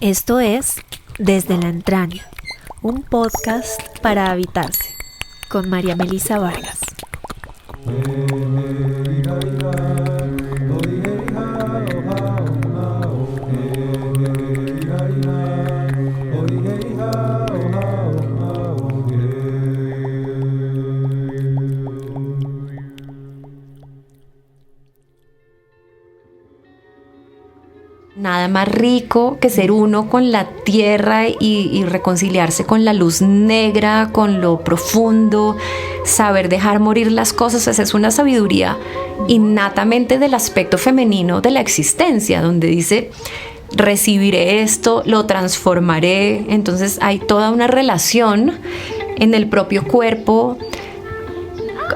Esto es Desde la Entraña, un podcast para habitarse, con María Melissa Vargas. Nada más rico que ser uno con la tierra y reconciliarse con la luz negra, con lo profundo, saber dejar morir las cosas. Esa es una sabiduría innatamente del aspecto femenino de la existencia, donde dice: recibiré esto, lo transformaré. Entonces hay toda una relación en el propio cuerpo.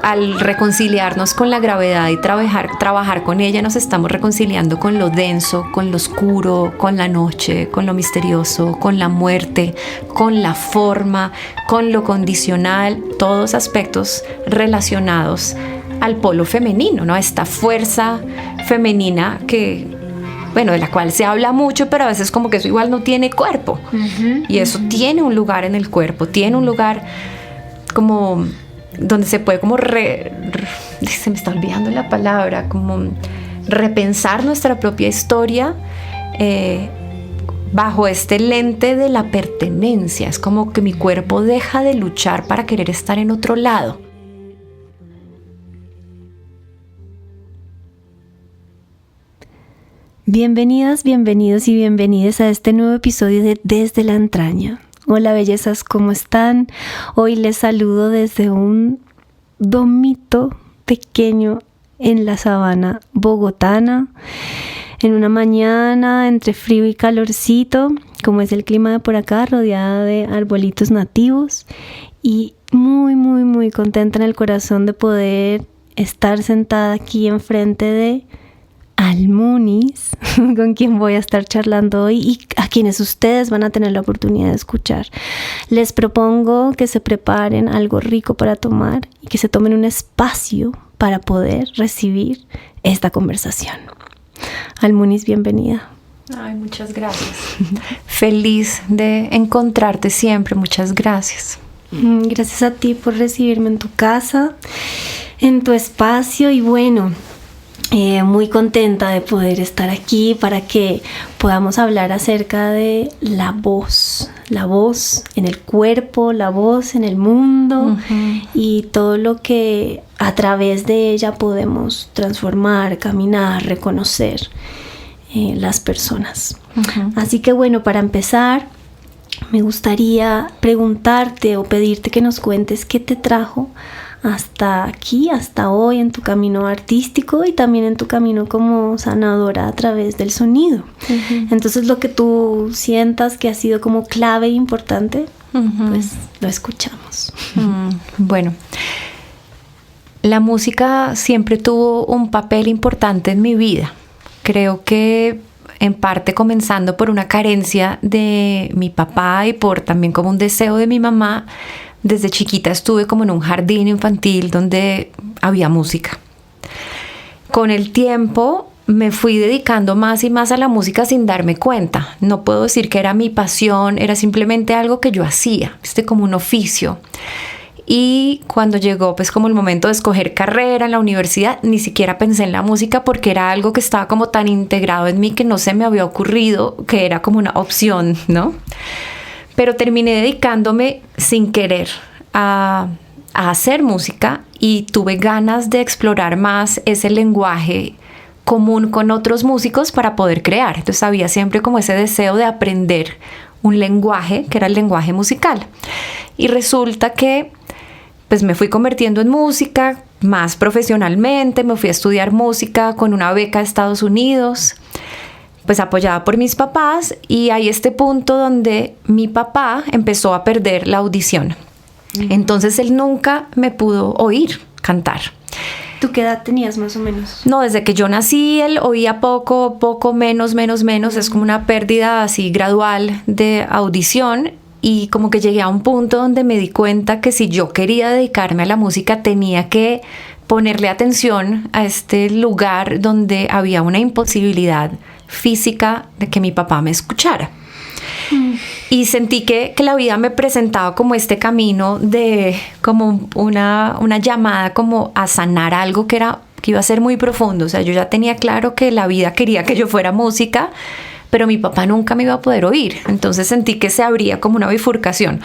Al reconciliarnos con la gravedad y trabajar con ella, nos estamos reconciliando con lo denso, con lo oscuro, con la noche, con lo misterioso, con la muerte, con la forma, con lo condicional, todos aspectos relacionados al polo femenino, ¿no? Esta fuerza femenina que, bueno, de la cual se habla mucho, pero a veces como que eso igual no tiene cuerpo. Y eso tiene un lugar en el cuerpo, tiene un lugar como donde se puede como se me está olvidando la palabra, como repensar nuestra propia historia bajo este lente de la pertenencia. Es como que mi cuerpo deja de luchar para querer estar en otro lado. Bienvenidas, bienvenidos y bienvenidas a este nuevo episodio de Desde la Entraña. Hola bellezas, ¿cómo están? Hoy les saludo desde un domito pequeño en la sabana bogotana, en una mañana entre frío y calorcito, como es el clima de por acá, rodeada de arbolitos nativos, y muy contenta en el corazón de poder estar sentada aquí enfrente de Almunis, con quien voy a estar charlando hoy y a quienes ustedes van a tener la oportunidad de escuchar. Les propongo que se preparen algo rico para tomar y que se tomen un espacio para poder recibir esta conversación. Almunis, bienvenida. Ay, muchas gracias. Feliz de encontrarte siempre, muchas gracias. Gracias a ti por recibirme en tu casa, en tu espacio, y bueno, muy contenta de poder estar aquí para que podamos hablar acerca de la voz en el cuerpo, la voz en el mundo, y todo lo que a través de ella podemos transformar, caminar, reconocer las personas. Así que bueno, para empezar, me gustaría preguntarte o pedirte que nos cuentes qué te trajo hasta aquí, hasta hoy, en tu camino artístico y también en tu camino como sanadora a través del sonido. Entonces, lo que tú sientas que ha sido como clave e importante, pues lo escuchamos. Bueno, la música siempre tuvo un papel importante en mi vida. Creo que en parte comenzando por una carencia de mi papá y por también como un deseo de mi mamá. Desde chiquita estuve como en un jardín infantil donde había música. Con el tiempo me fui dedicando más y más a la música sin darme cuenta. No puedo decir que era mi pasión, era simplemente algo que yo hacía, como un oficio. Y cuando llegó pues como el momento de escoger carrera en la universidad, ni siquiera pensé en la música porque era algo que estaba como tan integrado en mí que no se me había ocurrido que era como una opción, ¿no? Pero terminé dedicándome sin querer a hacer música y tuve ganas de explorar más ese lenguaje común con otros músicos para poder crear. Entonces había siempre como ese deseo de aprender un lenguaje que era el lenguaje musical. Y resulta que pues me fui convirtiendo en música más profesionalmente, me fui a estudiar música con una beca a Estados Unidos, pues apoyada por mis papás, y hay este punto donde mi papá empezó a perder la audición. Entonces él nunca me pudo oír cantar. ¿Tú qué edad tenías más o menos? No, desde que yo nací él oía poco, menos. Es como una pérdida así gradual de audición, y como que llegué a un punto donde me di cuenta que si yo quería dedicarme a la música tenía que ponerle atención a este lugar donde había una imposibilidad física de que mi papá me escuchara. Y sentí que la vida me presentaba como este camino de como una llamada como a sanar algo que iba a ser muy profundo. O sea, yo ya tenía claro que la vida quería que yo fuera música, pero mi papá nunca me iba a poder oír. Entonces sentí que se abría como una bifurcación.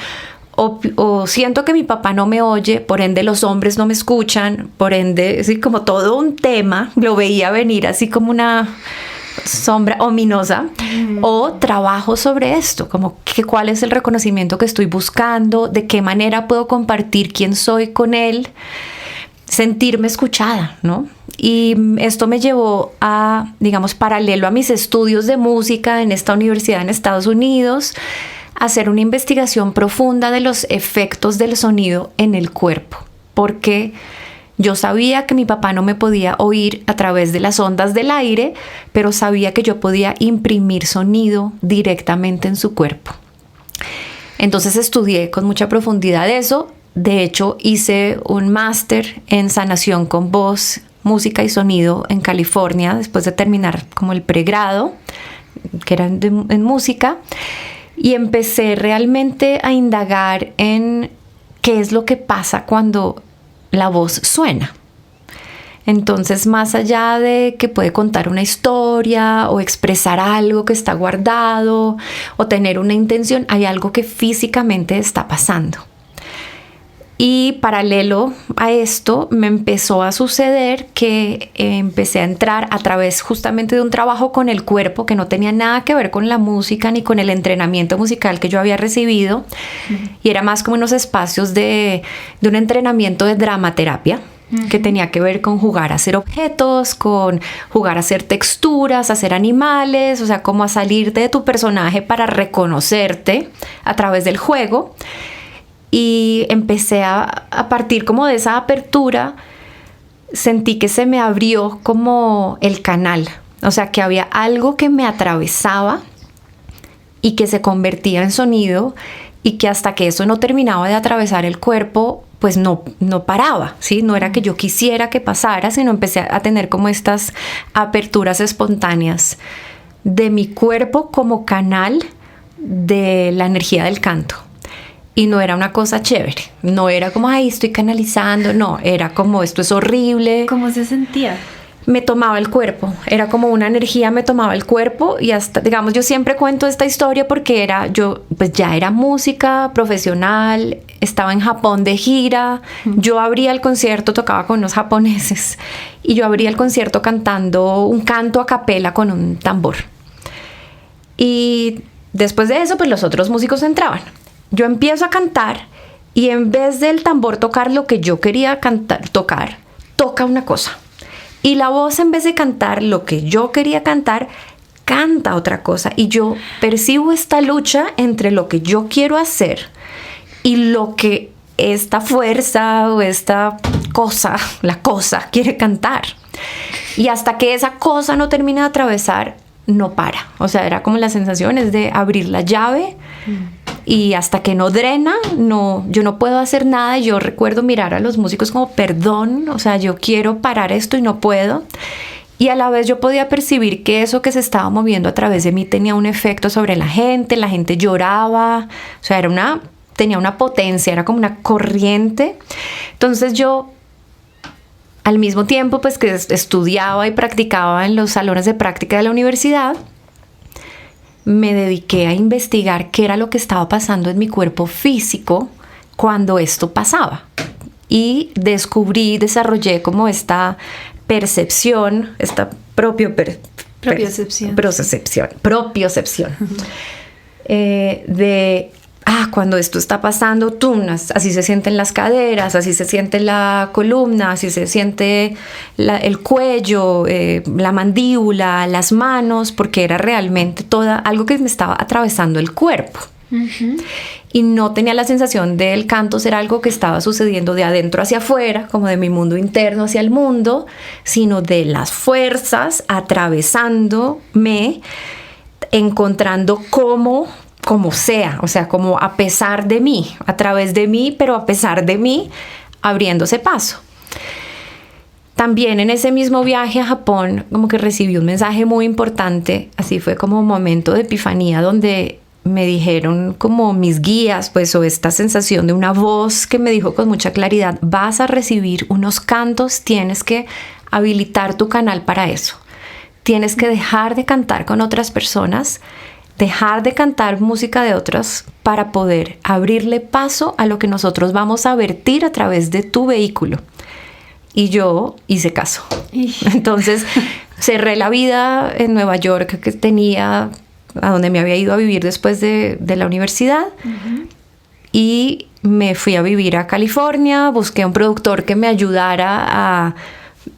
O siento que mi papá no me oye, por ende los hombres no me escuchan, por ende, así como todo un tema, lo veía venir así como una sombra ominosa, o trabajo sobre esto, como cuál es el reconocimiento que estoy buscando, de qué manera puedo compartir quién soy con él, sentirme escuchada, ¿no? Y esto me llevó a, digamos, paralelo a mis estudios de música en esta universidad en Estados Unidos, hacer una investigación profunda de los efectos del sonido en el cuerpo, porque yo sabía que mi papá no me podía oír a través de las ondas del aire, pero sabía que yo podía imprimir sonido directamente en su cuerpo. Entonces estudié con mucha profundidad eso. De hecho, hice un máster en sanación con voz, música y sonido en California, después de terminar como el pregrado, que era en música. Y empecé realmente a indagar en qué es lo que pasa cuando la voz suena. Entonces, más allá de que puede contar una historia o expresar algo que está guardado o tener una intención, hay algo que físicamente está pasando. Y paralelo a esto me empezó a suceder que empecé a entrar a través justamente de un trabajo con el cuerpo que no tenía nada que ver con la música ni con el entrenamiento musical que yo había recibido. Y era más como unos espacios de un entrenamiento de dramaterapia que tenía que ver con jugar a hacer objetos, con jugar a hacer texturas, a hacer animales, o sea, como a salir de tu personaje para reconocerte a través del juego. Y empecé a partir como de esa apertura, sentí que se me abrió como el canal. O sea, que había algo que me atravesaba y que se convertía en sonido y que hasta que eso no terminaba de atravesar el cuerpo, pues no paraba, ¿sí? No era que yo quisiera que pasara, sino empecé a tener como estas aperturas espontáneas de mi cuerpo como canal de la energía del canto. Y no era una cosa chévere, no era como, ay, estoy canalizando, no, era como, esto es horrible. ¿Cómo se sentía? Me tomaba el cuerpo, era como una energía, me tomaba el cuerpo y hasta, digamos, yo siempre cuento esta historia porque pues ya era música profesional, estaba en Japón de gira, yo abría el concierto, tocaba con unos japoneses y yo abría el concierto cantando un canto a capela con un tambor. Y después de eso, pues los otros músicos entraban. Yo empiezo a cantar y en vez del tambor tocar lo que yo quería tocar, toca una cosa. Y la voz, en vez de cantar lo que yo quería cantar, canta otra cosa. Y yo percibo esta lucha entre lo que yo quiero hacer y lo que esta fuerza o esta cosa, la cosa, quiere cantar. Y hasta que esa cosa no termina de atravesar, no para. O sea, era como las sensaciones de abrir la llave y hasta que no drena, yo no puedo hacer nada. Y yo recuerdo mirar a los músicos como, perdón, o sea, yo quiero parar esto y no puedo. Y a la vez yo podía percibir que eso que se estaba moviendo a través de mí tenía un efecto sobre la gente lloraba, o sea, tenía una potencia, era como una corriente. Entonces yo, al mismo tiempo pues que estudiaba y practicaba en los salones de práctica de la universidad, me dediqué a investigar qué era lo que estaba pasando en mi cuerpo físico cuando esto pasaba. Y desarrollé como esta percepción, esta propiocepción de cuando esto está pasando, así se sienten las caderas, así se siente la columna, así se siente el cuello, la mandíbula, las manos, porque era realmente algo que me estaba atravesando el cuerpo. Uh-huh. Y no tenía la sensación del canto ser algo que estaba sucediendo de adentro hacia afuera, como de mi mundo interno hacia el mundo, sino de las fuerzas atravesándome, encontrando como sea, o sea, como a pesar de mí, a través de mí, pero a pesar de mí, abriéndose paso. También en ese mismo viaje a Japón, como que recibí un mensaje muy importante, así fue como un momento de epifanía donde me dijeron como mis guías, pues, o esta sensación de una voz que me dijo con mucha claridad, vas a recibir unos cantos, tienes que habilitar tu canal para eso. Tienes que dejar de cantar con otras personas, dejar de cantar música de otras para poder abrirle paso a lo que nosotros vamos a vertir a través de tu vehículo. Y yo hice caso. Entonces cerré la vida en Nueva York que tenía, a donde me había ido a vivir después de la universidad. Y me fui a vivir a California, busqué un productor que me ayudara a,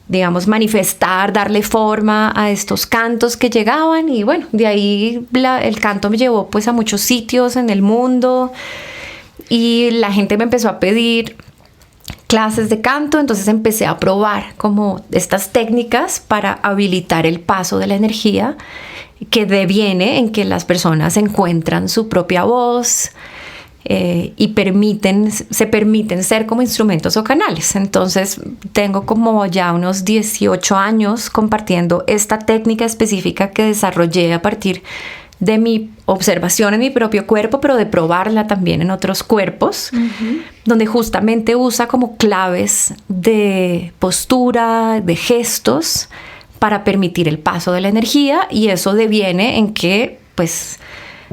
digamos, manifestar, darle forma a estos cantos que llegaban. Y bueno, de ahí el canto me llevó pues a muchos sitios en el mundo. Y la gente me empezó a pedir clases de canto, entonces empecé a probar como estas técnicas para habilitar el paso de la energía que deviene en que las personas encuentran su propia voz y se permiten ser como instrumentos o canales. Entonces tengo como ya unos 18 años compartiendo esta técnica específica que desarrollé a partir de mi observación en mi propio cuerpo, pero de probarla también en otros cuerpos, donde justamente usa como claves de postura, de gestos, para permitir el paso de la energía, y eso deviene en que, pues,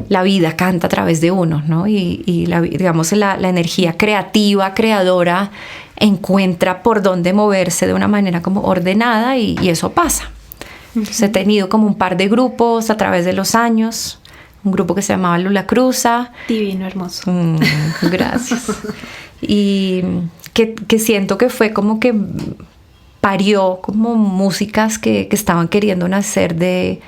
la vida canta a través de uno, ¿no? Y digamos, la energía creativa, creadora, encuentra por dónde moverse de una manera como ordenada, y eso pasa. Entonces, he tenido como un par de grupos a través de los años. Un grupo que se llamaba Lula Cruza. Divino, hermoso. Gracias. Y que siento que fue como que parió como músicas que estaban queriendo nacer de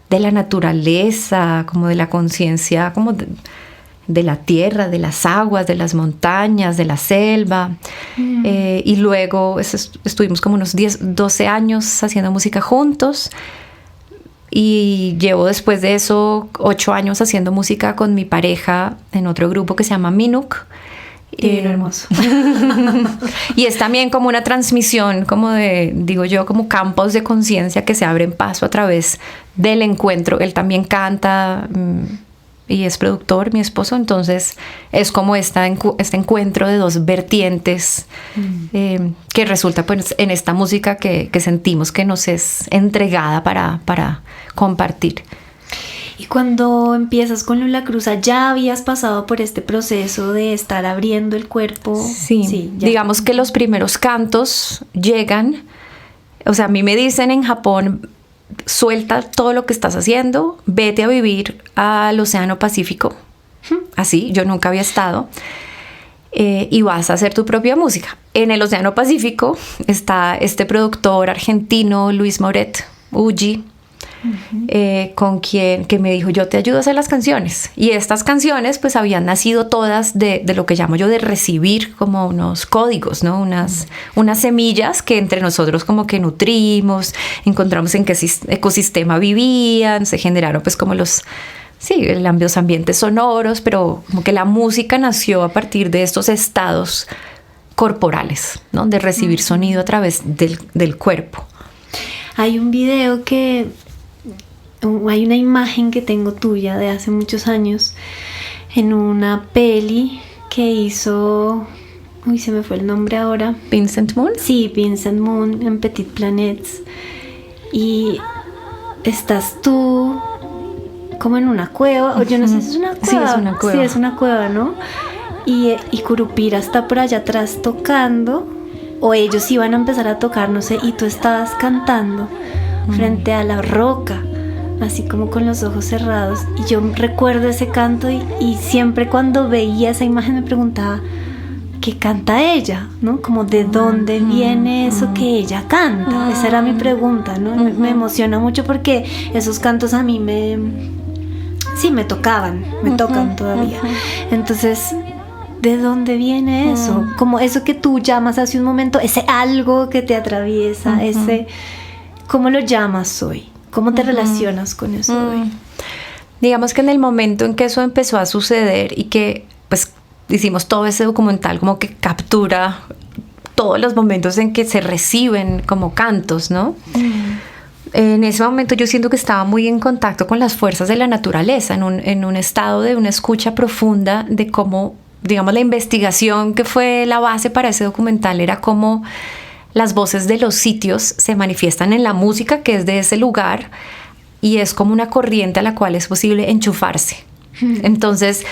la naturaleza, como de la conciencia, como de la tierra, de las aguas, de las montañas, de la selva. Y luego estuvimos como unos 12 años haciendo música juntos. Y llevo después de eso 8 años haciendo música con mi pareja en otro grupo que se llama Minuk. Hermoso. Y es también como una transmisión, como de, digo yo, como campos de conciencia que se abren paso a través del encuentro. Él también canta y es productor, mi esposo. Entonces es como este encuentro de dos vertientes que resulta pues en esta música que sentimos que nos es entregada para compartir. Y cuando empiezas con Lula Cruza, ¿ya habías pasado por este proceso de estar abriendo el cuerpo? Sí, digamos que los primeros cantos llegan, o sea, a mí me dicen en Japón, suelta todo lo que estás haciendo, vete a vivir al Océano Pacífico, así, yo nunca había estado, y vas a hacer tu propia música. En el Océano Pacífico está este productor argentino, Luis Moret, Uji, con quien que me dijo, yo te ayudo a hacer las canciones. Y estas canciones pues habían nacido todas de lo que llamo yo de recibir como unos códigos, ¿no? Unas semillas que entre nosotros como que nutrimos, encontramos en qué ecosistema vivían, se generaron pues como los ambientes sonoros, pero como que la música nació a partir de estos estados corporales, ¿no? De recibir sonido a través del cuerpo. Hay un video hay una imagen que tengo tuya de hace muchos años en una peli que hizo, se me fue el nombre ahora. ¿Vincent Moon? Sí, Vincent Moon en Petit Planets. Y estás tú como en una cueva, o yo no sé si es una cueva. Sí, es una cueva. Sí, es una cueva, ¿no? Y Curupira está por allá atrás tocando, o ellos iban a empezar a tocar, no sé, y tú estabas cantando frente a la roca, así como con los ojos cerrados. Y yo recuerdo ese canto y siempre cuando veía esa imagen me preguntaba, ¿qué canta ella? ¿No? Como de dónde viene eso que ella canta. Esa era mi pregunta, ¿no? Me emociona mucho porque esos cantos a mí me tocaban, me tocan todavía. Entonces, ¿de dónde viene eso? Como eso que tú llamas hace un momento, ese algo que te atraviesa, ese... ¿Cómo lo llamas hoy? ¿Cómo te relacionas con eso hoy? Digamos que en el momento en que eso empezó a suceder y que pues hicimos todo ese documental como que captura todos los momentos en que se reciben como cantos, ¿no? en ese momento yo siento que estaba muy en contacto con las fuerzas de la naturaleza, en un estado de una escucha profunda de cómo, digamos, la investigación que fue la base para ese documental era cómo las voces de los sitios se manifiestan en la música que es de ese lugar y es como una corriente a la cual es posible enchufarse. Entonces,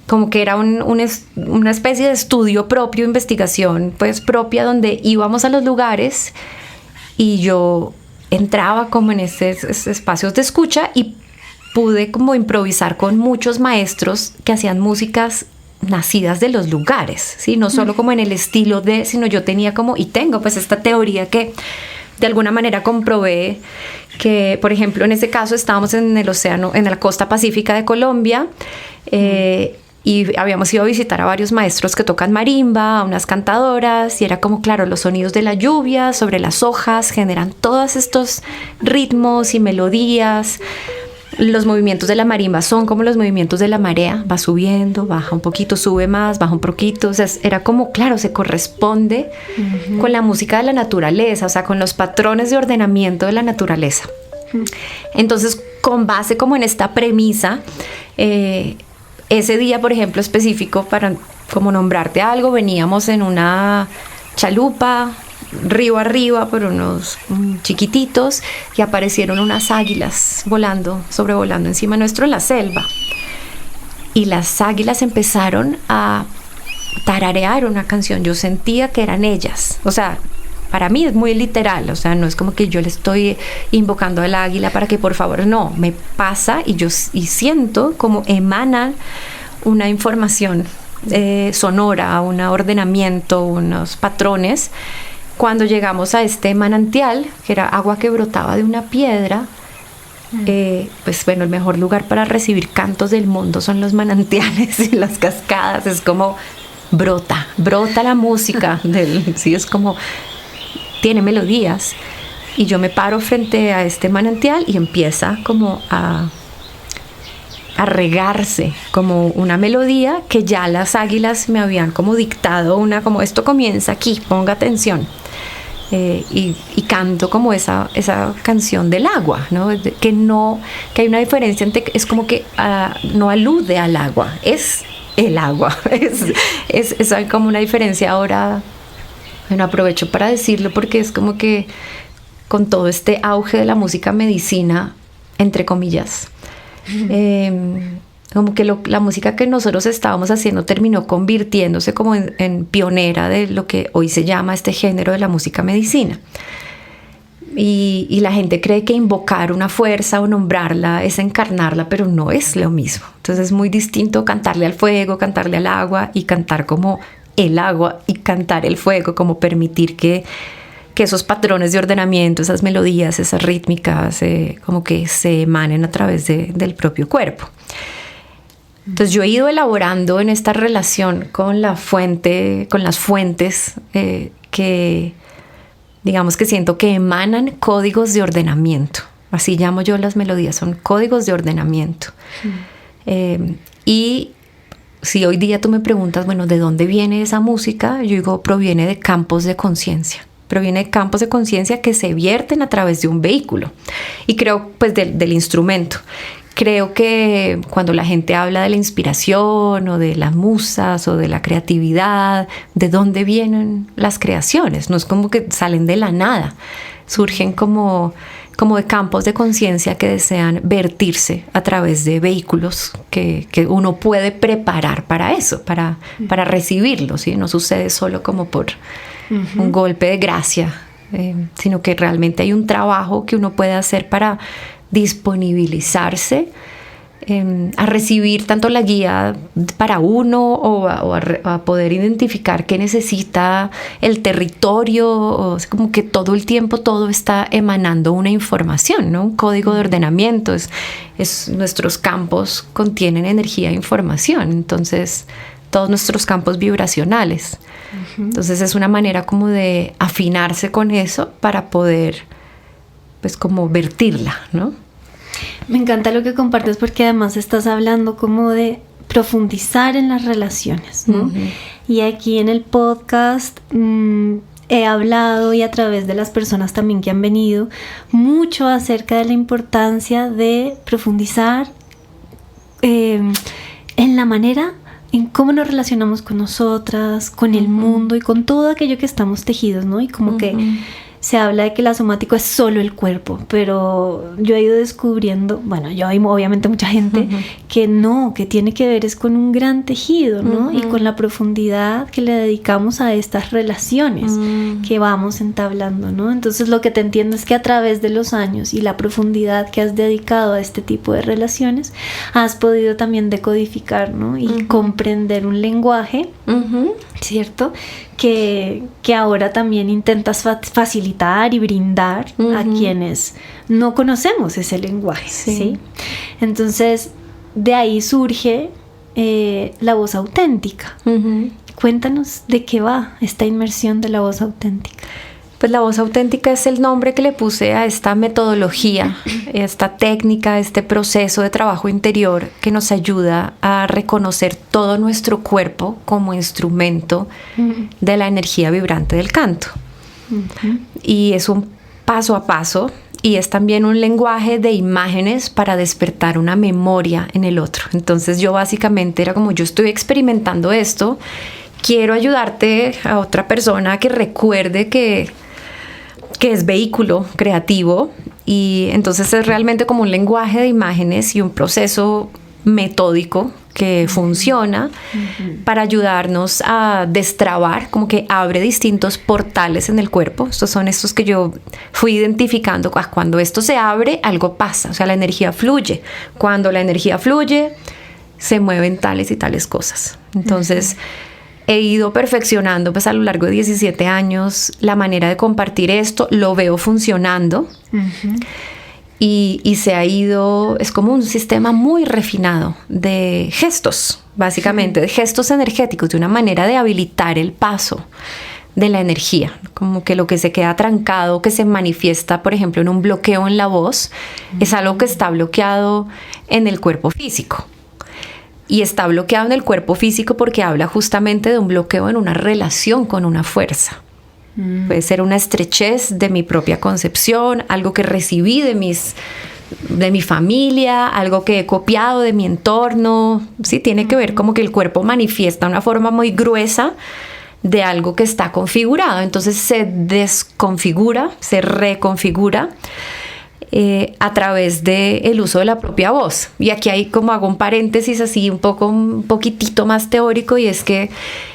como que era una especie de estudio propio, investigación pues propia, donde íbamos a los lugares y yo entraba como en esos espacios de escucha y pude como improvisar con muchos maestros que hacían músicas nacidas de los lugares, ¿sí? No solo como en el estilo de, sino yo tenía como, y tengo pues esta teoría que de alguna manera comprobé que, por ejemplo, en este caso estábamos en el océano, en la costa pacífica de Colombia, y habíamos ido a visitar a varios maestros que tocan marimba, a unas cantadoras, y era como, claro, los sonidos de la lluvia sobre las hojas generan todos estos ritmos y melodías. Los movimientos de la marimba son como los movimientos de la marea, va subiendo, baja un poquito, sube más, baja un poquito, o sea, era como, claro, se corresponde con la música de la naturaleza, o sea, con los patrones de ordenamiento de la naturaleza. Entonces, con base como en esta premisa, ese día, por ejemplo, específico, para como nombrarte algo, veníamos en una chalupa, río arriba, por unos chiquititos, y aparecieron unas águilas sobrevolando encima nuestro en la selva. Y las águilas empezaron a tararear una canción. Yo sentía que eran ellas. O sea, para mí es muy literal. O sea, no es como que yo le estoy invocando al águila para que por favor, no. Me pasa y siento como emanan una información sonora, un ordenamiento, unos patrones. Cuando llegamos a este manantial, que era agua que brotaba de una piedra, pues bueno, el mejor lugar para recibir cantos del mundo son los manantiales y las cascadas. Es como brota la música, sí, es como, tiene melodías. Y yo me paro frente a este manantial y empieza como a regarse como una melodía que ya las águilas me habían como dictado, como esto comienza aquí, ponga atención. Y canto como esa canción del agua, ¿no? Que hay una diferencia entre, es como que no alude al agua, es el agua, es hay como una diferencia ahora. Bueno, aprovecho para decirlo porque es como que con todo este auge de la música medicina, entre comillas, como que la música que nosotros estábamos haciendo terminó convirtiéndose como en pionera de lo que hoy se llama este género de la música medicina. Y la gente cree que invocar una fuerza o nombrarla es encarnarla, pero no es lo mismo. Entonces es muy distinto cantarle al fuego, cantarle al agua y cantar como el agua y cantar el fuego, como permitir que esos patrones de ordenamiento, esas melodías, esas rítmicas, como que se emanen a través del propio cuerpo. Entonces yo he ido elaborando en esta relación con la fuente, con las fuentes que digamos que siento que emanan códigos de ordenamiento. Así llamo yo las melodías, son códigos de ordenamiento. Y si hoy día tú me preguntas, bueno, ¿de dónde viene esa música? Yo digo, proviene de campos de conciencia. Proviene de campos de conciencia que se vierten a través de un vehículo. Y creo, pues, del instrumento. Creo que cuando la gente habla de la inspiración o de las musas o de la creatividad, ¿de dónde vienen las creaciones? No es como que salen de la nada. Surgen como de campos de conciencia que desean vertirse a través de vehículos que uno puede preparar para eso, para recibirlo, ¿sí? No sucede solo como por un golpe de gracia, sino que realmente hay un trabajo que uno puede hacer para disponibilizarse a recibir tanto la guía para uno o a poder identificar qué necesita el territorio, o sea, como que todo el tiempo todo está emanando una información, ¿no? Un código de ordenamiento, nuestros campos contienen energía e información, entonces todos nuestros campos vibracionales. Entonces es una manera como de afinarse con eso para poder pues como vertirla, ¿no? Me encanta lo que compartes porque además estás hablando como de profundizar en las relaciones, ¿no? Y aquí en el podcast he hablado, y a través de las personas también que han venido, mucho acerca de la importancia de profundizar en la manera en cómo nos relacionamos con nosotras, con el mundo y con todo aquello que estamos tejidos, ¿no? Y como que se habla de que la somático es solo el cuerpo, pero yo he ido descubriendo, bueno, yo hay obviamente mucha gente que no, que tiene que ver es con un gran tejido, ¿no? Y con la profundidad que le dedicamos a estas relaciones que vamos entablando, ¿no? Entonces lo que te entiendo es que a través de los años y la profundidad que has dedicado a este tipo de relaciones, has podido también decodificar, ¿no? Y comprender un lenguaje, ¿cierto? Que ahora también intentas facilitar y brindar a quienes no conocemos ese lenguaje, ¿sí? Entonces, de ahí surge la voz auténtica. Cuéntanos de qué va esta inmersión de la voz auténtica. Pues la voz auténtica es el nombre que le puse a esta metodología, esta técnica, este proceso de trabajo interior que nos ayuda a reconocer todo nuestro cuerpo como instrumento de la energía vibrante del canto. Y es un paso a paso y es también un lenguaje de imágenes para despertar una memoria en el otro. Entonces yo básicamente era como, yo estoy experimentando esto, quiero ayudarte a otra persona a que recuerde que es vehículo creativo, y entonces es realmente como un lenguaje de imágenes y un proceso metódico que funciona para ayudarnos a destrabar, como que abre distintos portales en el cuerpo. Estos son estos que yo fui identificando. Cuando esto se abre, algo pasa, o sea, la energía fluye. Cuando la energía fluye, se mueven tales y tales cosas. Entonces, he ido perfeccionando pues a lo largo de 17 años la manera de compartir esto, lo veo funcionando y se ha ido, es como un sistema muy refinado de gestos, básicamente, de gestos energéticos, de una manera de habilitar el paso de la energía, como que lo que se queda trancado, que se manifiesta, por ejemplo, en un bloqueo en la voz, es algo que está bloqueado en el cuerpo físico. Y está bloqueado en el cuerpo físico porque habla justamente de un bloqueo en una relación con una fuerza. Puede ser una estrechez de mi propia concepción, algo que recibí de mi familia, algo que he copiado de mi entorno. Sí, tiene que ver como que el cuerpo manifiesta una forma muy gruesa de algo que está configurado. Entonces se desconfigura, se reconfigura a través del uso de la propia voz. Y aquí hay como hago un paréntesis así un poquitito más teórico, y es que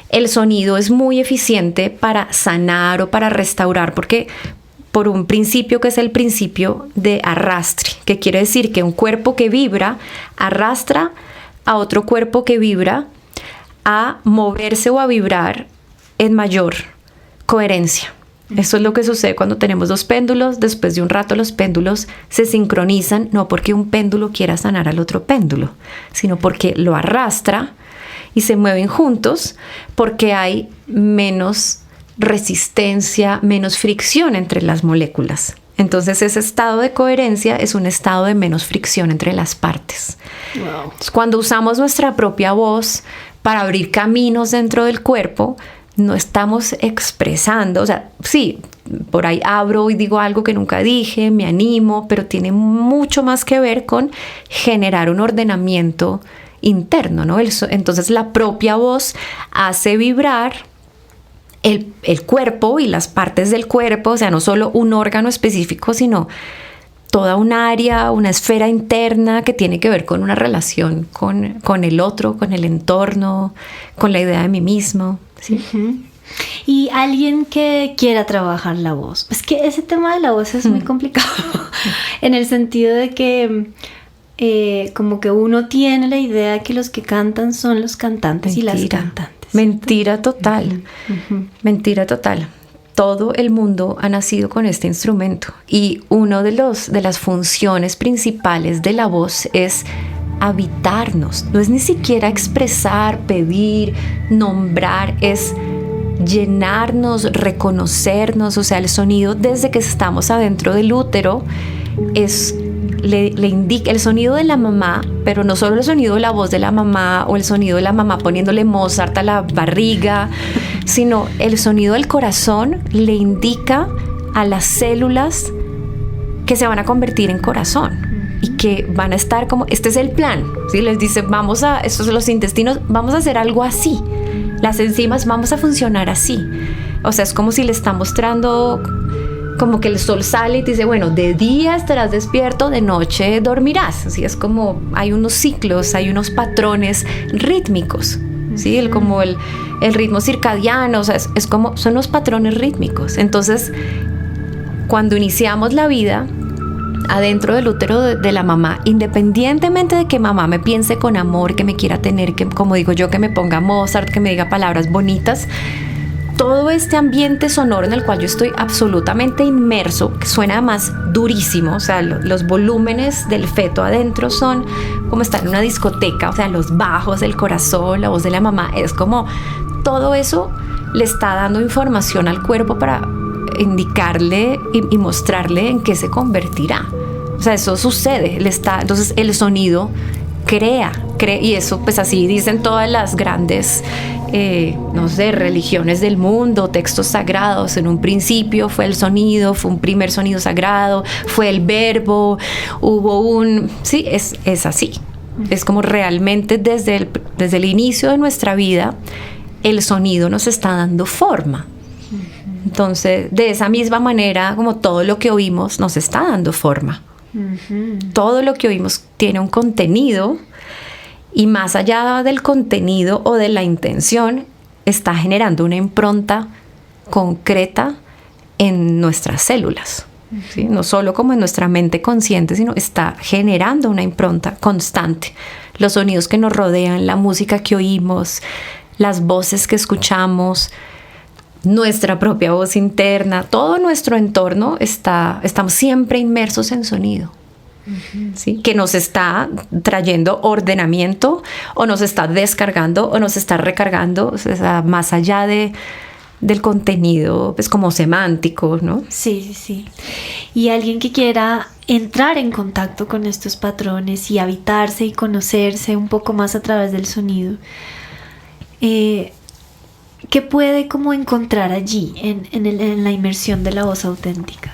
el sonido es muy eficiente para sanar o para restaurar, porque por un principio que es el principio de arrastre, que quiere decir que un cuerpo que vibra arrastra a otro cuerpo que vibra a moverse o a vibrar en mayor coherencia. Eso es lo que sucede cuando tenemos dos péndulos. Después de un rato los péndulos se sincronizan, no porque un péndulo quiera sanar al otro péndulo, sino porque lo arrastra y se mueven juntos, porque hay menos resistencia, menos fricción entre las moléculas. Entonces ese estado de coherencia es un estado de menos fricción entre las partes. Wow. Cuando usamos nuestra propia voz para abrir caminos dentro del cuerpo, no estamos expresando, o sea, sí, por ahí abro y digo algo que nunca dije, me animo, pero tiene mucho más que ver con generar un ordenamiento interno, ¿no? Entonces la propia voz hace vibrar el cuerpo y las partes del cuerpo, o sea, no solo un órgano específico, sino toda un área, una esfera interna que tiene que ver con una relación con el otro, con el entorno, con la idea de mí mismo. ¿Sí? Y alguien que quiera trabajar la voz, es que ese tema de la voz es muy complicado en el sentido de que como que uno tiene la idea de que los que cantan son los cantantes. Mentira. Y las cantantes. Mentira total. Mentira total. Todo el mundo ha nacido con este instrumento, y uno de las funciones principales de la voz es habitarnos. No es ni siquiera expresar, pedir, nombrar, es llenarnos, reconocernos. O sea, el sonido desde que estamos adentro del útero le indica el sonido de la mamá, pero no solo el sonido de la voz de la mamá o el sonido de la mamá poniéndole Mozart a la barriga, sino el sonido del corazón le indica a las células que se van a convertir en corazón y que van a estar como, este es el plan, ¿sí? Les dice, estos son los intestinos, vamos a hacer algo así, las enzimas vamos a funcionar así. O sea, es como si le está mostrando como que el sol sale y te dice, bueno, de día estarás despierto, de noche dormirás. Así es como hay unos ciclos, hay unos patrones rítmicos, ¿sí? Como el ritmo circadiano, o sea, es como, son los patrones rítmicos. Entonces, cuando iniciamos la vida adentro del útero de la mamá, independientemente de que mamá me piense con amor, que me quiera tener, que, como digo yo, que me ponga Mozart, que me diga palabras bonitas, todo este ambiente sonoro en el cual yo estoy absolutamente inmerso, que suena además durísimo, o sea, los volúmenes del feto adentro son como estar en una discoteca, o sea, los bajos del corazón, la voz de la mamá, es como todo eso le está dando información al cuerpo para indicarle y mostrarle en qué se convertirá. O sea, eso sucede, entonces el sonido crea, y eso pues así dicen todas las grandes no sé, religiones del mundo, textos sagrados. En un principio fue el sonido, fue un primer sonido sagrado, fue el verbo, sí, es así. Es como realmente desde el inicio de nuestra vida el sonido nos está dando forma. Entonces, de esa misma manera, como todo lo que oímos nos está dando forma. Todo lo que oímos tiene un contenido, y más allá del contenido o de la intención, está generando una impronta concreta en nuestras células, ¿sí? No solo como en nuestra mente consciente, sino está generando una impronta constante. Los sonidos que nos rodean, la música que oímos, las voces que escuchamos, nuestra propia voz interna, todo nuestro entorno estamos siempre inmersos en sonido. ¿Sí? Que nos está trayendo ordenamiento, o nos está descargando, o nos está recargando, o sea, más allá del contenido, pues como semántico, ¿no? Sí. Y alguien que quiera entrar en contacto con estos patrones y habitarse y conocerse un poco más a través del sonido, ¿qué puede como encontrar allí en la inmersión de la voz auténtica?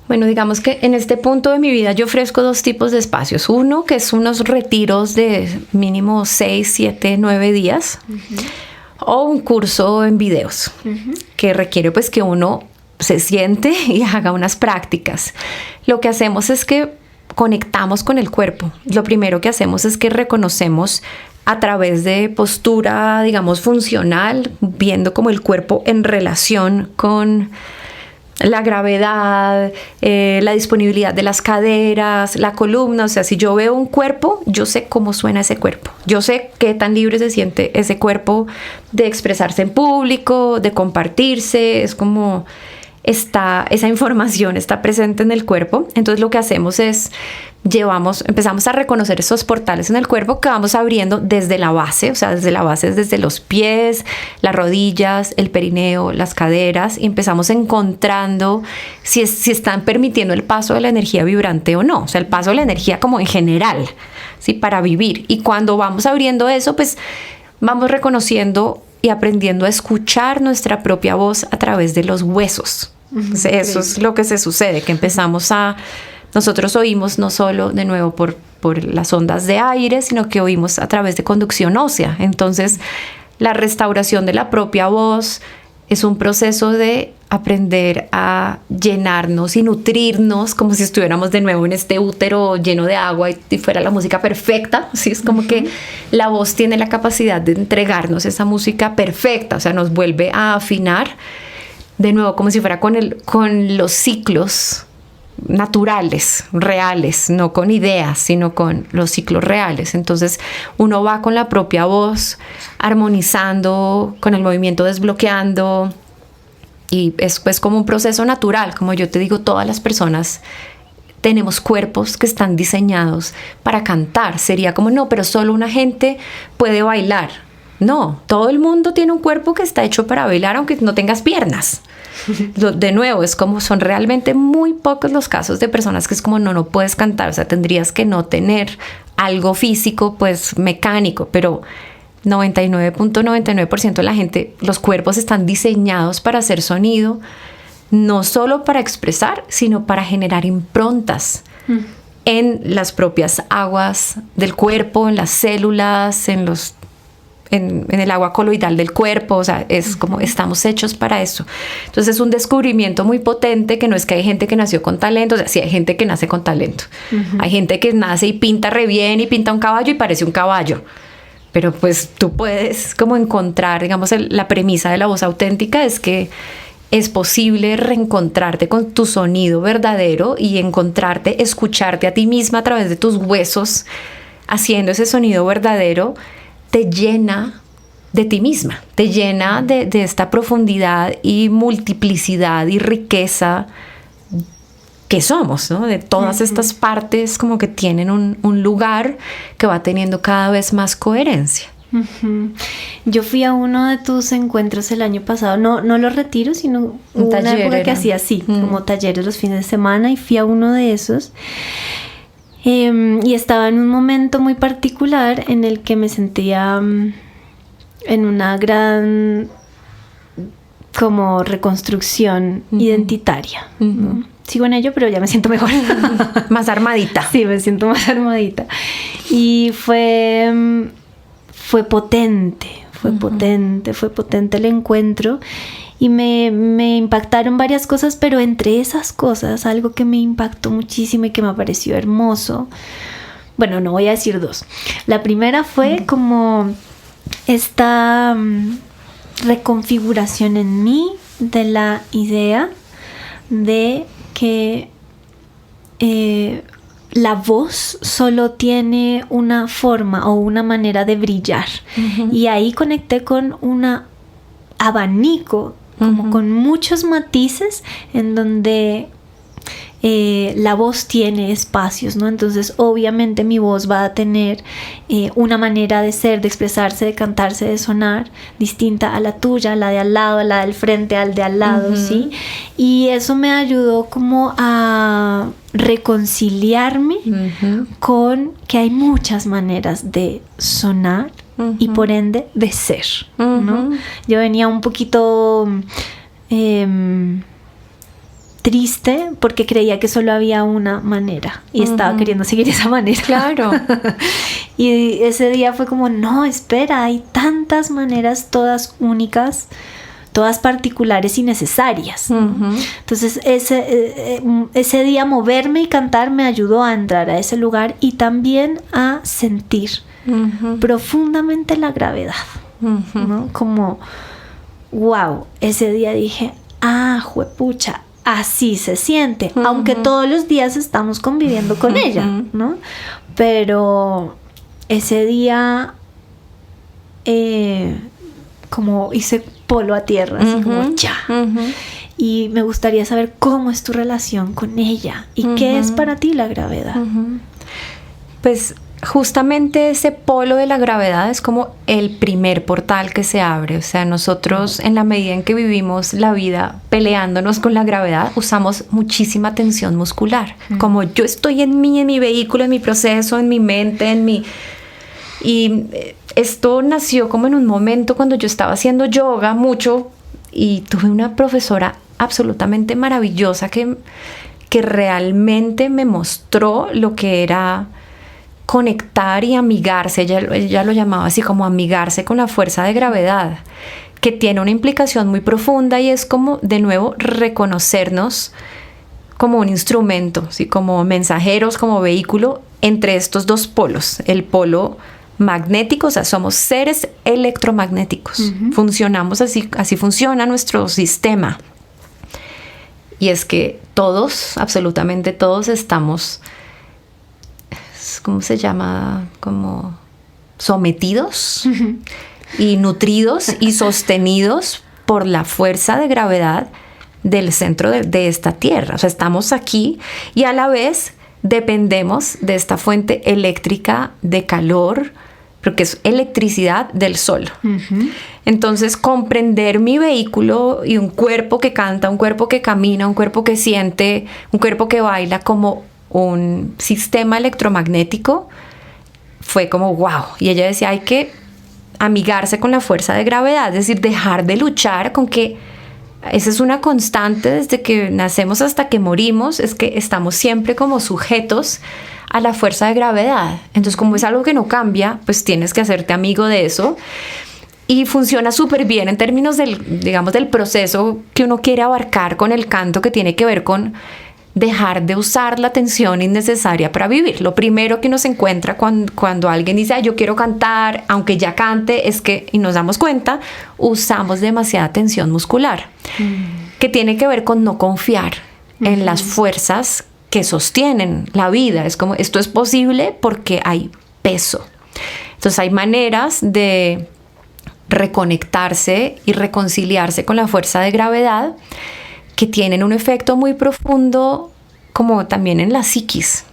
Bueno, digamos que en este punto de mi vida yo ofrezco 2 tipos de espacios. Uno, que es unos retiros de mínimo 6, 7, 9 días. O un curso en videos, que requiere pues que uno se siente y haga unas prácticas. Lo que hacemos es que conectamos con el cuerpo. Lo primero que hacemos es que reconocemos a través de postura, digamos, funcional, viendo como el cuerpo en relación con la gravedad, la disponibilidad de las caderas, la columna. O sea, si yo veo un cuerpo, yo sé cómo suena ese cuerpo. Yo sé qué tan libre se siente ese cuerpo de expresarse en público, de compartirse. Es como esa información está presente en el cuerpo. Entonces lo que hacemos es empezamos a reconocer esos portales en el cuerpo que vamos abriendo desde la base, o sea, desde los pies, las rodillas, el perineo, las caderas, y empezamos encontrando si están permitiendo el paso de la energía vibrante o no, o sea, el paso de la energía como en general, ¿sí? Para vivir. Y cuando vamos abriendo eso, pues vamos reconociendo y aprendiendo a escuchar nuestra propia voz a través de los huesos. O sea, eso es lo que se sucede, que nosotros oímos no solo, de nuevo, por las ondas de aire, sino que oímos a través de conducción ósea. Entonces, la restauración de la propia voz es un proceso de aprender a llenarnos y nutrirnos como si estuviéramos de nuevo en este útero lleno de agua y fuera la música perfecta. Así es como que la voz tiene la capacidad de entregarnos esa música perfecta, o sea, nos vuelve a afinar de nuevo como si fuera con los ciclos naturales, reales, no con ideas, sino con los ciclos reales. Entonces uno va con la propia voz armonizando, con el movimiento desbloqueando, y es pues como un proceso natural. Como yo te digo, todas las personas tenemos cuerpos que están diseñados para cantar. Sería como, no, pero solo una gente puede bailar. No, todo el mundo tiene un cuerpo que está hecho para bailar, aunque no tengas piernas. De nuevo, es como son realmente muy pocos los casos de personas que es como no puedes cantar, o sea, tendrías que no tener algo físico, pues mecánico, pero 99.99% de la gente, los cuerpos están diseñados para hacer sonido, no solo para expresar, sino para generar improntas en las propias aguas del cuerpo, en las células, en el agua coloidal del cuerpo. O sea, es como estamos hechos para eso. Entonces es un descubrimiento muy potente, que no es que hay gente que nació con talento. O sea, sí hay gente que nace con talento. Hay gente que nace y pinta re bien y pinta un caballo y parece un caballo. Pero pues tú puedes como encontrar, digamos, la premisa de la voz auténtica es que es posible reencontrarte con tu sonido verdadero y encontrarte, escucharte a ti misma a través de tus huesos, haciendo ese sonido verdadero. Te llena de ti misma, te llena de esta profundidad y multiplicidad y riqueza que somos, ¿no? De todas estas partes como que tienen un lugar que va teniendo cada vez más coherencia. Yo fui a uno de tus encuentros el año pasado, no los retiros, sino una época que hacía así, como talleres los fines de semana, y fui a uno de esos. Y estaba en un momento muy particular en el que me sentía en una gran como reconstrucción identitaria, ¿no? Sigo en ello, pero ya me siento mejor. Más armadita. Sí, me siento más armadita. Y fue potente el encuentro. Y me impactaron varias cosas, pero entre esas cosas, algo que me impactó muchísimo y que me pareció hermoso. Bueno, no voy a decir dos. La primera fue como esta reconfiguración en mí de la idea de que la voz solo tiene una forma o una manera de brillar. Y ahí conecté con un abanico, como con muchos matices en donde la voz tiene espacios, ¿no? Entonces obviamente mi voz va a tener una manera de ser, de expresarse, de cantarse, de sonar distinta a la tuya, a la de al lado, a la del frente, al de al lado, ¿sí? Y eso me ayudó como a reconciliarme con que hay muchas maneras de sonar y por ende de ser, ¿no? Yo venía un poquito triste porque creía que solo había una manera y estaba queriendo seguir esa manera. Claro. Y ese día fue como, no, espera, hay tantas maneras, todas únicas, todas particulares y necesarias. Entonces ese día moverme y cantar me ayudó a entrar a ese lugar y también a sentir profundamente la gravedad, ¿no? Como, wow, ese día dije, juepucha, así se siente, aunque todos los días estamos conviviendo con ella, ¿no? Pero ese día como hice polo a tierra, así como ya. Y me gustaría saber cómo es tu relación con ella y qué es para ti la gravedad. Pues justamente ese polo de la gravedad es como el primer portal que se abre. O sea, nosotros en la medida en que vivimos la vida peleándonos con la gravedad, usamos muchísima tensión muscular. Como yo estoy en mi vehículo, en mi proceso, en mi mente, Y esto nació como en un momento cuando yo estaba haciendo yoga mucho y tuve una profesora absolutamente maravillosa que realmente me mostró lo que era conectar y amigarse. Ella lo llamaba así, como amigarse con la fuerza de gravedad, que tiene una implicación muy profunda y es como, de nuevo, reconocernos como un instrumento, ¿sí? Como mensajeros, como vehículo entre estos dos polos, el polo magnético, o sea, somos seres electromagnéticos, funcionamos así funciona nuestro sistema. Y es que todos, absolutamente todos, estamos, ¿cómo se llama? Como sometidos y nutridos y sostenidos por la fuerza de gravedad del centro de esta Tierra. O sea, estamos aquí y a la vez dependemos de esta fuente eléctrica de calor, porque es electricidad del sol. Entonces, comprender mi vehículo y un cuerpo que canta, un cuerpo que camina, un cuerpo que siente, un cuerpo que baila como un sistema electromagnético, fue como wow. Y ella decía, hay que amigarse con la fuerza de gravedad, es decir, dejar de luchar con que esa es una constante desde que nacemos hasta que morimos, es que estamos siempre como sujetos a la fuerza de gravedad. Entonces, como es algo que no cambia, pues tienes que hacerte amigo de eso. Y funciona súper bien en términos del proceso que uno quiere abarcar con el canto, que tiene que ver con dejar de usar la tensión innecesaria para vivir. Lo primero que uno se encuentra cuando alguien dice, yo quiero cantar, aunque ya cante, es que, y nos damos cuenta, usamos demasiada tensión muscular, que tiene que ver con no confiar en las fuerzas que sostienen la vida. Es como, esto es posible porque hay peso. Entonces hay maneras de reconectarse y reconciliarse con la fuerza de gravedad que tienen un efecto muy profundo, como también en la psiquis,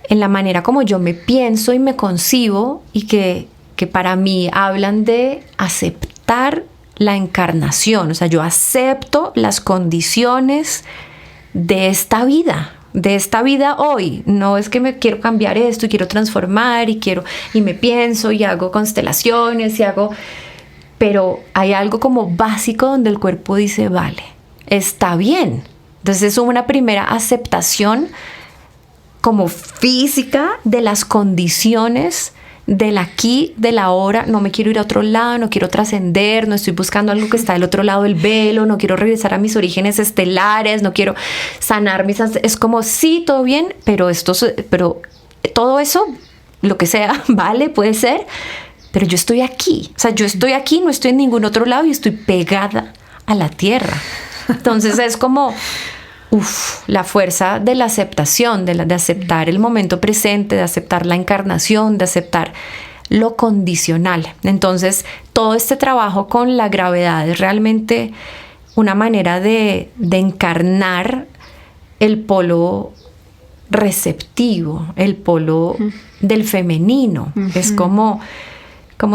en la manera como yo me pienso y me concibo, y que para mí hablan de aceptar la encarnación. O sea, yo acepto las condiciones de esta vida hoy. No es que me quiero cambiar esto y quiero transformar y me pienso y hago constelaciones pero hay algo como básico donde el cuerpo dice, vale, está bien. Entonces es una primera aceptación como física de las condiciones del aquí, del ahora. No me quiero ir a otro lado, no quiero trascender, no estoy buscando algo que está del otro lado del velo, no quiero regresar a mis orígenes estelares, no quiero sanar es como, sí, todo bien, pero todo eso, lo que sea, vale, puede ser, pero yo estoy aquí. O sea, yo estoy aquí, no estoy en ningún otro lado y estoy pegada a la tierra. Entonces es como la fuerza de la aceptación, de aceptar el momento presente, de aceptar la encarnación, de aceptar lo condicional. Entonces, todo este trabajo con la gravedad es realmente una manera de encarnar el polo receptivo, el polo del femenino. Es como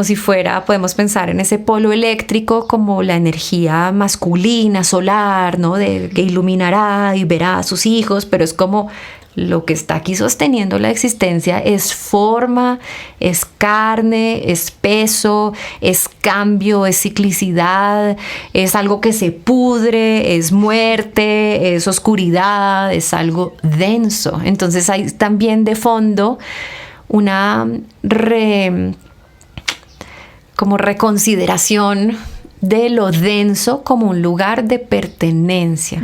si fuera, podemos pensar en ese polo eléctrico como la energía masculina, solar, ¿no? Que iluminará y verá a sus hijos, pero es como lo que está aquí sosteniendo la existencia es forma, es carne, es peso, es cambio, es ciclicidad, es algo que se pudre, es muerte, es oscuridad, es algo denso. Entonces hay también de fondo una como reconsideración de lo denso como un lugar de pertenencia.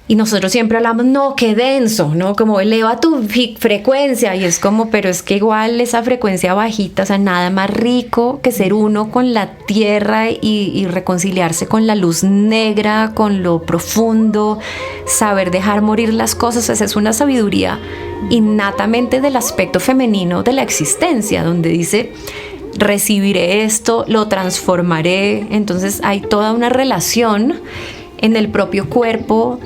Y nosotros siempre hablamos, no, qué denso, ¿no? Como eleva tu frecuencia, y es como, pero es que igual esa frecuencia bajita, o sea, nada más rico que ser uno con la tierra y reconciliarse con la luz negra, con lo profundo, saber dejar morir las cosas. Esa es una sabiduría innatamente del aspecto femenino de la existencia, donde dice, recibiré esto, lo transformaré. Entonces hay toda una relación en el propio cuerpo.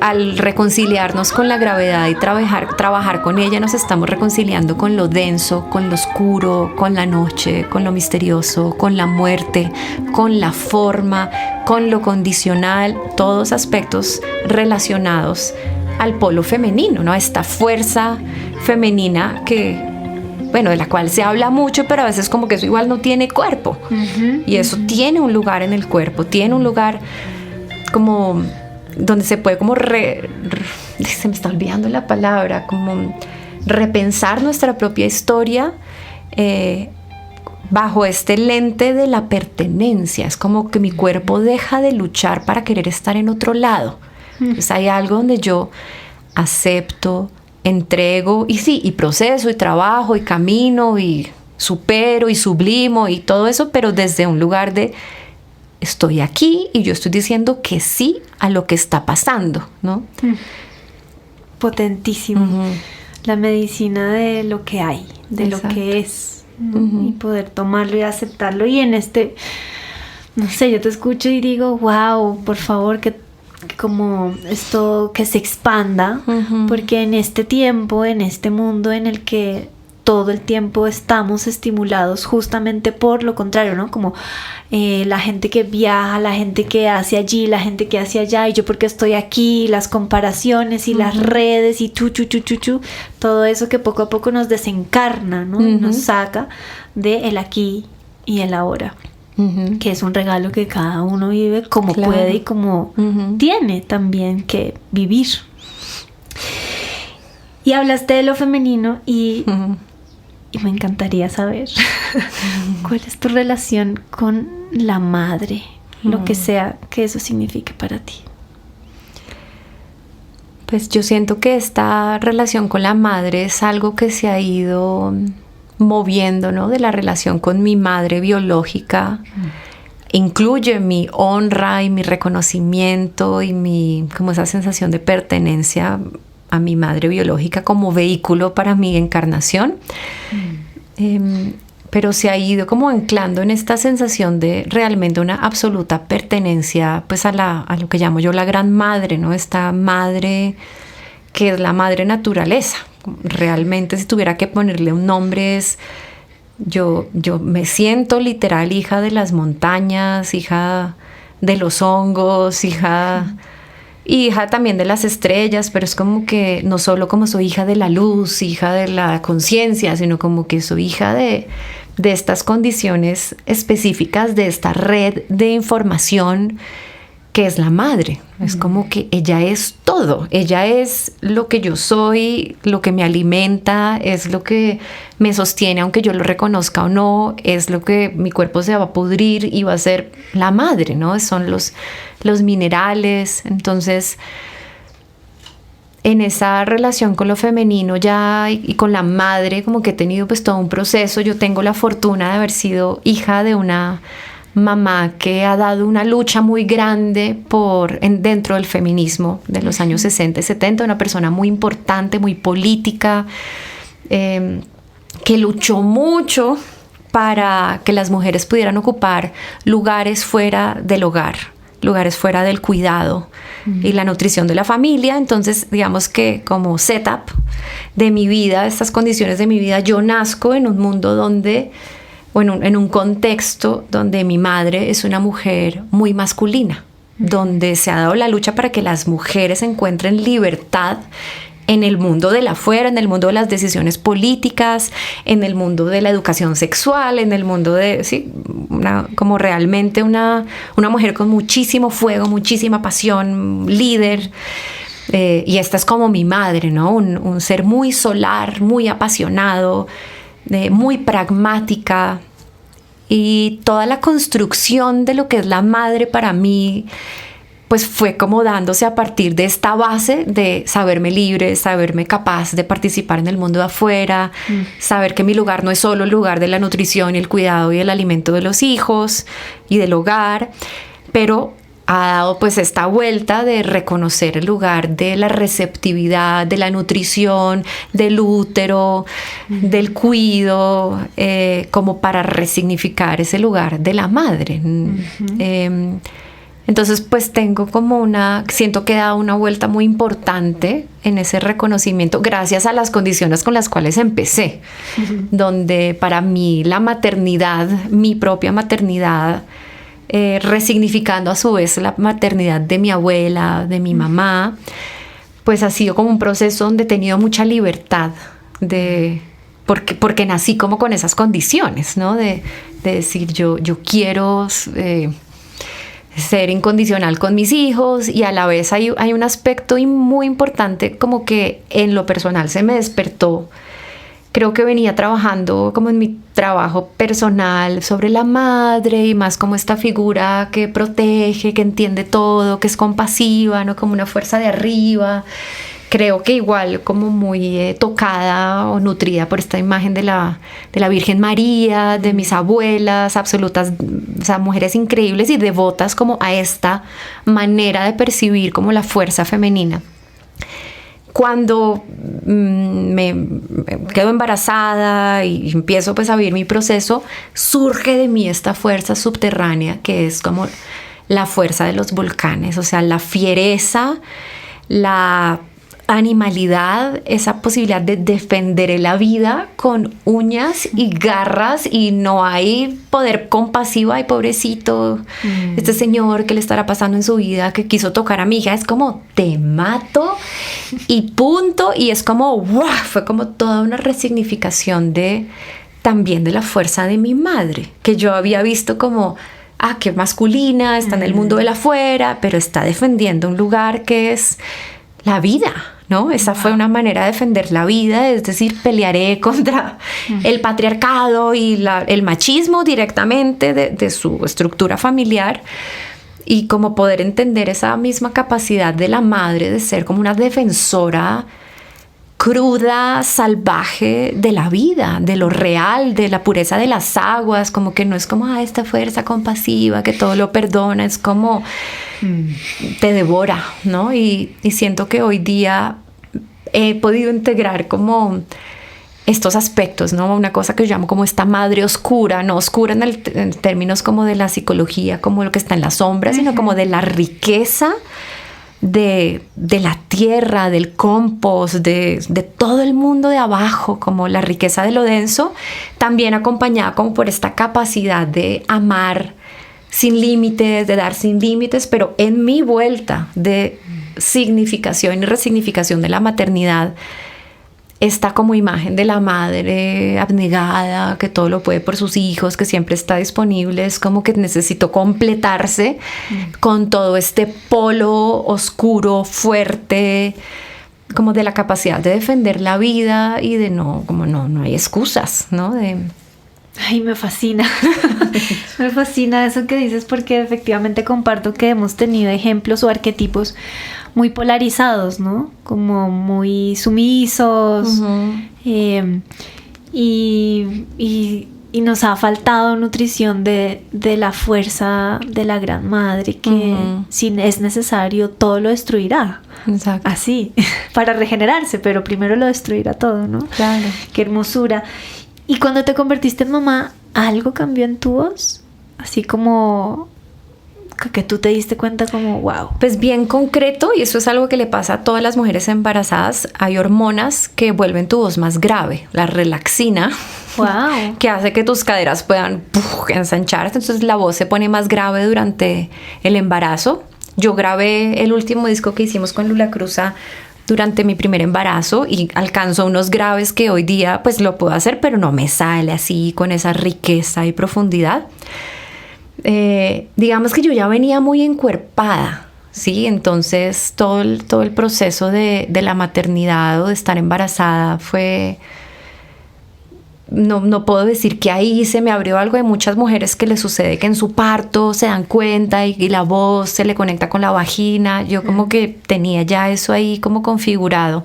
Al reconciliarnos con la gravedad y trabajar con ella, nos estamos reconciliando con lo denso, con lo oscuro, con la noche, con lo misterioso, con la muerte, con la forma, con lo condicional, todos aspectos relacionados al polo femenino, ¿no? Esta fuerza femenina que, bueno, de la cual se habla mucho, pero a veces como que eso igual no tiene cuerpo. Y eso tiene un lugar en el cuerpo, tiene un lugar como donde se puede como se me está olvidando la palabra, como repensar nuestra propia historia bajo este lente de la pertenencia. Es como que mi cuerpo deja de luchar para querer estar en otro lado. Entonces hay algo donde yo acepto, entrego y proceso y trabajo y camino y supero y sublimo y todo eso, pero desde un lugar de estoy aquí y yo estoy diciendo que sí a lo que está pasando, ¿no? Potentísimo. La medicina de lo que hay, de Exacto. Lo que es, y poder tomarlo y aceptarlo. Y en no sé, yo te escucho y digo, wow, por favor, que como esto que se expanda, porque en este tiempo, en este mundo en el que todo el tiempo estamos estimulados justamente por lo contrario, ¿no? Como la gente que viaja, la gente que hace allí, la gente que hace allá, y yo porque estoy aquí, las comparaciones y las redes y todo eso que poco a poco nos desencarna, ¿no? Y nos saca de el aquí y el ahora. Que es un regalo que cada uno vive como puede y como tiene también que vivir. Y hablaste de lo femenino y me encantaría saber cuál es tu relación con la madre, lo que sea que eso signifique para ti. Pues yo siento que esta relación con la madre es algo que se ha ido moviendo, ¿no? De la relación con mi madre biológica. Incluye mi honra y mi reconocimiento y como esa sensación de pertenencia a mi madre biológica como vehículo para mi encarnación. Pero se ha ido como anclando en esta sensación de realmente una absoluta pertenencia pues a lo que llamo yo la gran madre, ¿no? Esta madre que es la madre naturaleza. Realmente si tuviera que ponerle un nombre es yo me siento literal hija de las montañas, hija de los hongos, hija también de las estrellas, pero es como que no solo como soy hija de la luz, hija de la conciencia, sino como que soy hija de estas condiciones específicas, de esta red de información que es la madre. Es como que ella es todo, ella es lo que yo soy, lo que me alimenta, es lo que me sostiene aunque yo lo reconozca o no, es lo que mi cuerpo se va a pudrir y va a ser la madre, ¿no? Son los minerales. Entonces, en esa relación con lo femenino ya y con la madre, como que he tenido pues todo un proceso. Yo tengo la fortuna de haber sido hija de una mamá que ha dado una lucha muy grande dentro del feminismo de los años 60 y 70, una persona muy importante, muy política, que luchó mucho para que las mujeres pudieran ocupar lugares fuera del hogar, lugares fuera del cuidado y la nutrición de la familia. Entonces, digamos que como setup de mi vida, estas condiciones de mi vida, yo nazco en un mundo donde o en un contexto donde mi madre es una mujer muy masculina, donde se ha dado la lucha para que las mujeres encuentren libertad en el mundo del afuera, en el mundo de las decisiones políticas, en el mundo de la educación sexual, en el mundo de, sí, como realmente una mujer con muchísimo fuego, muchísima pasión, líder. Y esta es como mi madre, ¿no? Un ser muy solar, muy apasionado, muy pragmática, y toda la construcción de lo que es la madre para mí pues fue como dándose a partir de esta base de saberme libre, saberme capaz de participar en el mundo de afuera, saber que mi lugar no es solo el lugar de la nutrición y el cuidado y el alimento de los hijos y del hogar, pero ha dado pues esta vuelta de reconocer el lugar de la receptividad, de la nutrición, del útero, del cuido, como para resignificar ese lugar de la madre. Entonces pues tengo como siento que he dado una vuelta muy importante en ese reconocimiento gracias a las condiciones con las cuales empecé, donde para mí la maternidad, mi propia maternidad, resignificando a su vez la maternidad de mi abuela, de mi mamá, pues ha sido como un proceso donde he tenido mucha libertad porque nací como con esas condiciones, ¿no? De decir yo quiero ser incondicional con mis hijos, y a la vez hay un aspecto muy importante como que en lo personal se me despertó. Creo que venía trabajando como en mi trabajo personal sobre la madre y más como esta figura que protege, que entiende todo, que es compasiva, ¿no? Como una fuerza de arriba. Creo que igual como muy tocada o nutrida por esta imagen de la Virgen María, de mis abuelas absolutas, o sea, mujeres increíbles y devotas como a esta manera de percibir como la fuerza femenina. Cuando me quedo embarazada y empiezo pues a vivir mi proceso, surge de mí esta fuerza subterránea que es como la fuerza de los volcanes, o sea, la fiereza, la animalidad, esa posibilidad de defender la vida con uñas y garras, y no hay poder compasivo. Ay, pobrecito, este señor, ¿qué le estará pasando en su vida? Que quiso tocar a mi hija. Es como, te mato y punto. Y es como, wow, fue como toda una resignificación también de la fuerza de mi madre, que yo había visto como, qué masculina, está en el mundo de la afuera, pero está defendiendo un lugar que es la vida, ¿no? Esa fue una manera de defender la vida, es decir, pelearé contra el patriarcado y el machismo directamente de su estructura familiar, y como poder entender esa misma capacidad de la madre de ser como una defensora cruda, salvaje de la vida, de lo real, de la pureza de las aguas, como que no es como esta fuerza compasiva que todo lo perdona, es como te devora, ¿no? Y siento que hoy día he podido integrar como estos aspectos, ¿no? Una cosa que yo llamo como esta madre oscura, no oscura en términos como de la psicología, como lo que está en la sombra, sino como de la riqueza de la tierra, del compost, de todo el mundo de abajo, como la riqueza de lo denso, también acompañada como por esta capacidad de amar sin límites, de dar sin límites, pero en mi vuelta de significación y resignificación de la maternidad, esta como imagen de la madre abnegada, que todo lo puede por sus hijos, que siempre está disponible, es como que necesito completarse con todo este polo oscuro, fuerte, como de la capacidad de defender la vida y de no hay excusas, ¿no? Ay, me fascina. Me fascina eso que dices, porque efectivamente comparto que hemos tenido ejemplos o arquetipos muy polarizados, ¿no? Como muy sumisos. Y nos ha faltado nutrición de la fuerza de la gran madre, que si es necesario todo lo destruirá. Exacto. Así, para regenerarse, pero primero lo destruirá todo, ¿no? Claro. Qué hermosura. Y cuando te convertiste en mamá, ¿algo cambió en tu voz? Así como que tú te diste cuenta como, wow. Pues bien concreto, y eso es algo que le pasa a todas las mujeres embarazadas, hay hormonas que vuelven tu voz más grave. La relaxina, wow, que hace que tus caderas puedan ensancharse, entonces la voz se pone más grave durante el embarazo. Yo grabé el último disco que hicimos con Lula Cruza durante mi primer embarazo y alcanzo unos graves que hoy día pues lo puedo hacer, pero no me sale así con esa riqueza y profundidad. Digamos que yo ya venía muy encuerpada, ¿sí? Entonces todo el proceso de la maternidad o de estar embarazada fue... No puedo decir que ahí se me abrió algo. De muchas mujeres que les sucede que en su parto se dan cuenta y la voz se le conecta con la vagina. Yo como que tenía ya eso ahí como configurado.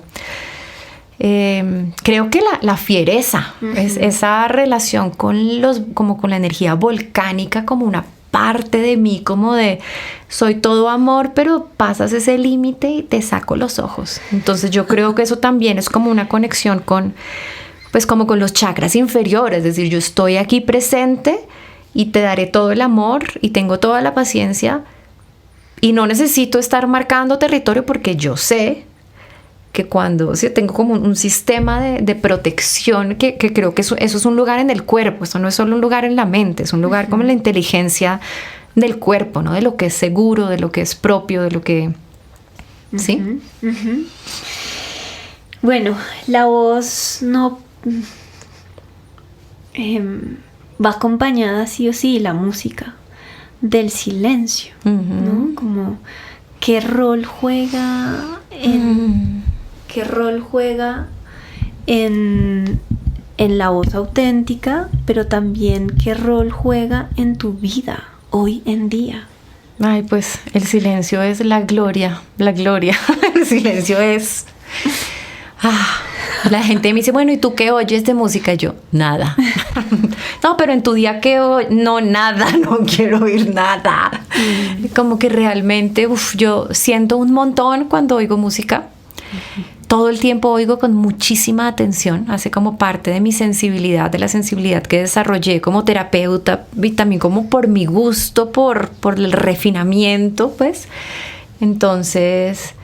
Creo que la fiereza es esa relación como con la energía volcánica, como una parte de mí, como de soy todo amor, pero pasas ese límite y te saco los ojos. Entonces yo creo que eso también es como una conexión pues como con los chakras inferiores, es decir, yo estoy aquí presente y te daré todo el amor y tengo toda la paciencia y no necesito estar marcando territorio, porque yo sé que cuando tengo como un sistema de protección que creo que eso es un lugar en el cuerpo, eso no es solo un lugar en la mente, es un lugar como en la inteligencia del cuerpo, ¿no? De lo que es seguro, de lo que es propio, de lo que... ¿Sí? Bueno, la voz no... va acompañada sí o sí, la música, del silencio, ¿no? Como qué rol juega en la voz auténtica, pero también qué rol juega en tu vida hoy en día. Ay, pues el silencio es la gloria. El silencio es... La gente me dice, bueno, ¿y tú qué oyes de música? Yo, nada. No, pero en tu día, ¿qué oyes? No, nada, no quiero oír nada. Como que realmente, yo siento un montón cuando oigo música. Todo el tiempo oigo con muchísima atención. Hace como parte de mi sensibilidad, de la sensibilidad que desarrollé como terapeuta y también como por mi gusto, por el refinamiento, pues. Entonces...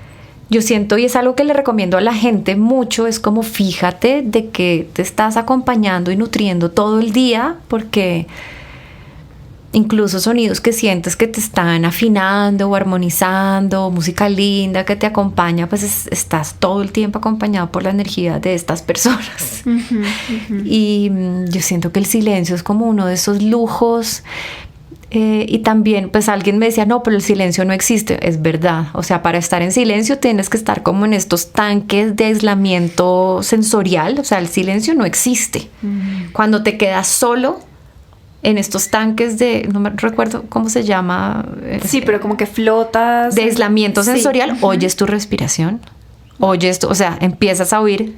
yo siento, y es algo que le recomiendo a la gente mucho, es como fíjate de que te estás acompañando y nutriendo todo el día, porque incluso sonidos que sientes que te están afinando o armonizando, música linda que te acompaña, pues estás todo el tiempo acompañado por la energía de estas personas. Y yo siento que el silencio es como uno de esos lujos. Y también, pues alguien me decía, no, pero el silencio no existe. Es verdad. O sea, para estar en silencio tienes que estar como en estos tanques de aislamiento sensorial. O sea, el silencio no existe. Cuando te quedas solo en estos tanques de, no me recuerdo cómo se llama. Sí, pero como que flotas. De aislamiento sensorial, oyes tu respiración. Oyes o sea, empiezas a oír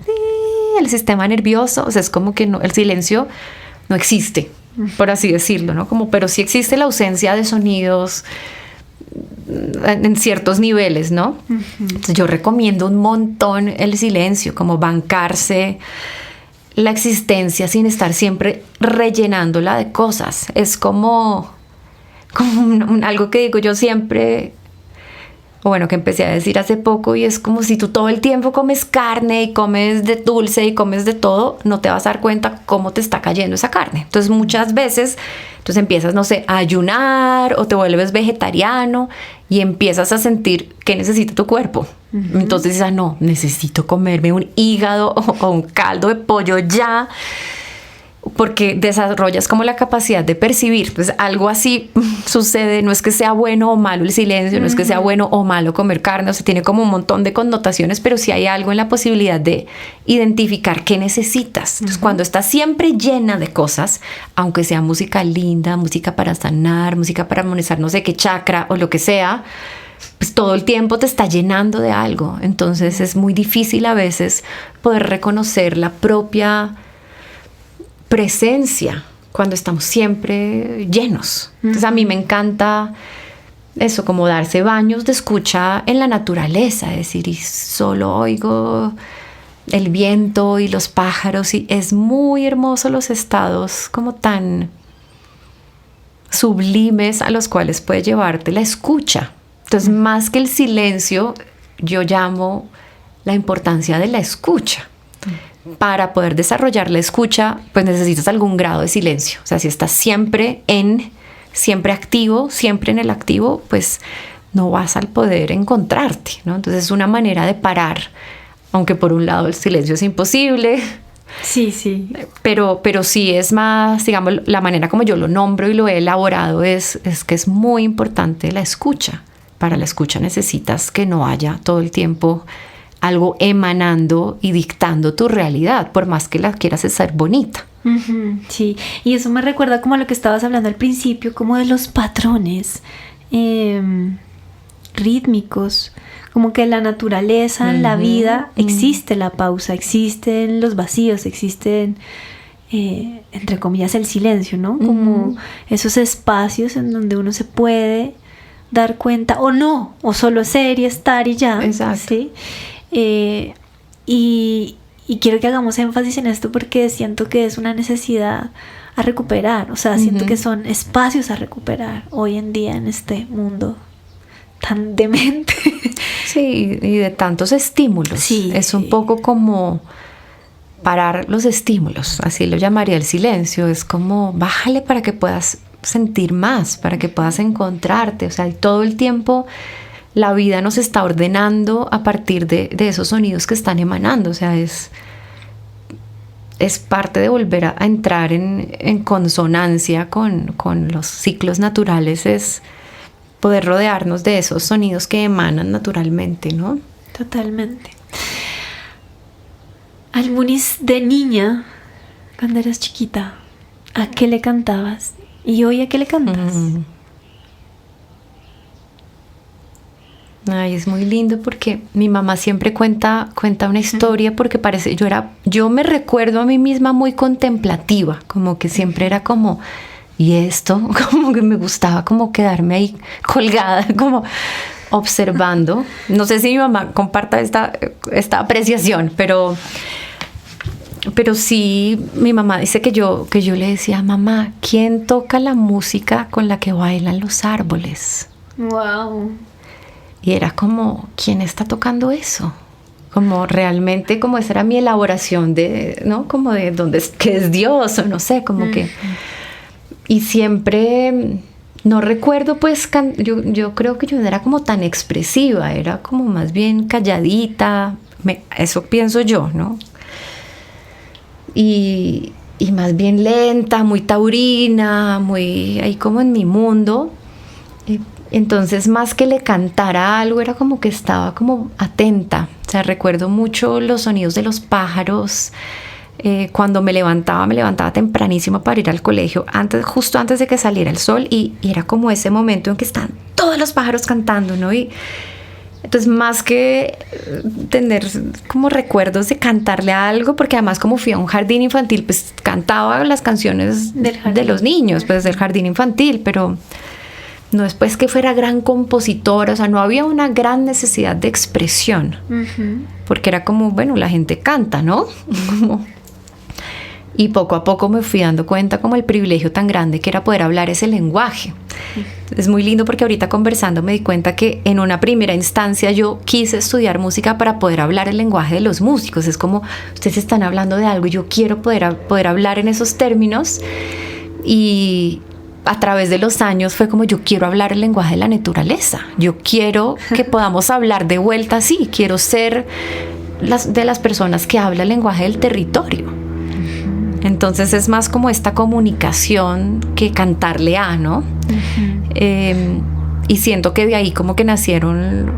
el sistema nervioso. O sea, es como que no, el silencio no existe, por así decirlo, ¿no? Como, pero sí existe la ausencia de sonidos en ciertos niveles, ¿no? Entonces yo recomiendo un montón el silencio, como bancarse la existencia sin estar siempre rellenándola de cosas. Es como algo que digo yo siempre, o bueno, que empecé a decir hace poco, y es como si tú todo el tiempo comes carne y comes de dulce y comes de todo, no te vas a dar cuenta cómo te está cayendo esa carne. Entonces muchas veces empiezas, no sé, a ayunar o te vuelves vegetariano y empiezas a sentir que necesita tu cuerpo. Entonces dices, no, necesito comerme un hígado o un caldo de pollo ya, porque desarrollas como la capacidad de percibir. Pues algo así sucede. No es que sea bueno o malo el silencio, no es que sea bueno o malo comer carne, o sea, tiene como un montón de connotaciones, pero sí hay algo en la posibilidad de identificar qué necesitas. Entonces, cuando estás siempre llena de cosas, aunque sea música linda, música para sanar, música para armonizar no sé qué chakra o lo que sea, pues todo el tiempo te está llenando de algo. Entonces es muy difícil a veces poder reconocer la propia presencia cuando estamos siempre llenos. Entonces a mí me encanta eso, como darse baños de escucha en la naturaleza, es decir, y solo oigo el viento y los pájaros, y es muy hermoso los estados como tan sublimes a los cuales puede llevarte la escucha. Entonces, más que el silencio, yo llamo la importancia de la escucha. Para poder desarrollar la escucha, pues necesitas algún grado de silencio. O sea, si estás siempre activo, siempre en el activo, pues no vas a poder encontrarte, ¿no? Entonces es una manera de parar, aunque por un lado el silencio es imposible. Sí. Pero sí es más, digamos, la manera como yo lo nombro y lo he elaborado es que es muy importante la escucha. Para la escucha necesitas que no haya todo el tiempo algo emanando y dictando tu realidad, por más que la quieras hacer bonita. Sí, y eso me recuerda como a lo que estabas hablando al principio, como de los patrones rítmicos, como que en la naturaleza, en la vida, existe la pausa, existen los vacíos, existen, entre comillas, el silencio, ¿no? Como esos espacios en donde uno se puede dar cuenta, o no, o solo ser y estar y ya. Exacto. ¿Sí? Y quiero que hagamos énfasis en esto porque siento que es una necesidad a recuperar, o sea, siento que son espacios a recuperar hoy en día en este mundo tan demente. Sí, y de tantos estímulos. Sí, es un poco como parar los estímulos, así lo llamaría el silencio. Es como bájale para que puedas sentir más, para que puedas encontrarte. O sea, todo el tiempo la vida nos está ordenando a partir de esos sonidos que están emanando. O sea, es parte de volver a entrar en consonancia con los ciclos naturales, es poder rodearnos de esos sonidos que emanan naturalmente, ¿no? Totalmente. Almunis, de niña, cuando eras chiquita, ¿a qué le cantabas? ¿Y hoy a qué le cantas? Ay, es muy lindo porque mi mamá siempre cuenta una historia, porque parece, yo me recuerdo a mí misma muy contemplativa, como que siempre era como, y esto, como que me gustaba como quedarme ahí colgada, como observando. No sé si mi mamá comparta esta apreciación, pero sí, mi mamá dice que yo le decía, mamá, ¿quién toca la música con la que bailan los árboles? Wow. Y era como, ¿quién está tocando eso? Como realmente, como esa era mi elaboración de, ¿no? Como de dónde es, qué es Dios, o no sé, como que... Y siempre, no recuerdo, pues, yo creo que yo no era como tan expresiva, era como más bien calladita, eso pienso yo, ¿no? Y más bien lenta, muy taurina, muy ahí como en mi mundo. Entonces, más que le cantara algo, era como que estaba como atenta. O sea, recuerdo mucho los sonidos de los pájaros. Cuando me levantaba tempranísimo para ir al colegio, justo antes de que saliera el sol, y era como ese momento en que están todos los pájaros cantando, ¿no? Y entonces, más que tener como recuerdos de cantarle algo, porque además como fui a un jardín infantil, pues cantaba las canciones de los niños, pues del jardín infantil, pero no es pues que fuera gran compositora, o sea, no había una gran necesidad de expresión, porque era como, bueno, la gente canta, ¿no? Y poco a poco me fui dando cuenta como el privilegio tan grande que era poder hablar ese lenguaje. Es muy lindo porque ahorita conversando me di cuenta que en una primera instancia yo quise estudiar música para poder hablar el lenguaje de los músicos. Es como, ustedes están hablando de algo y yo quiero poder hablar en esos términos. Y a través de los años fue como, yo quiero hablar el lenguaje de la naturaleza. Yo quiero que podamos hablar de vuelta así. Quiero ser de las personas que habla el lenguaje del territorio. Entonces es más como esta comunicación que cantarle a, ¿no? Y siento que de ahí como que nacieron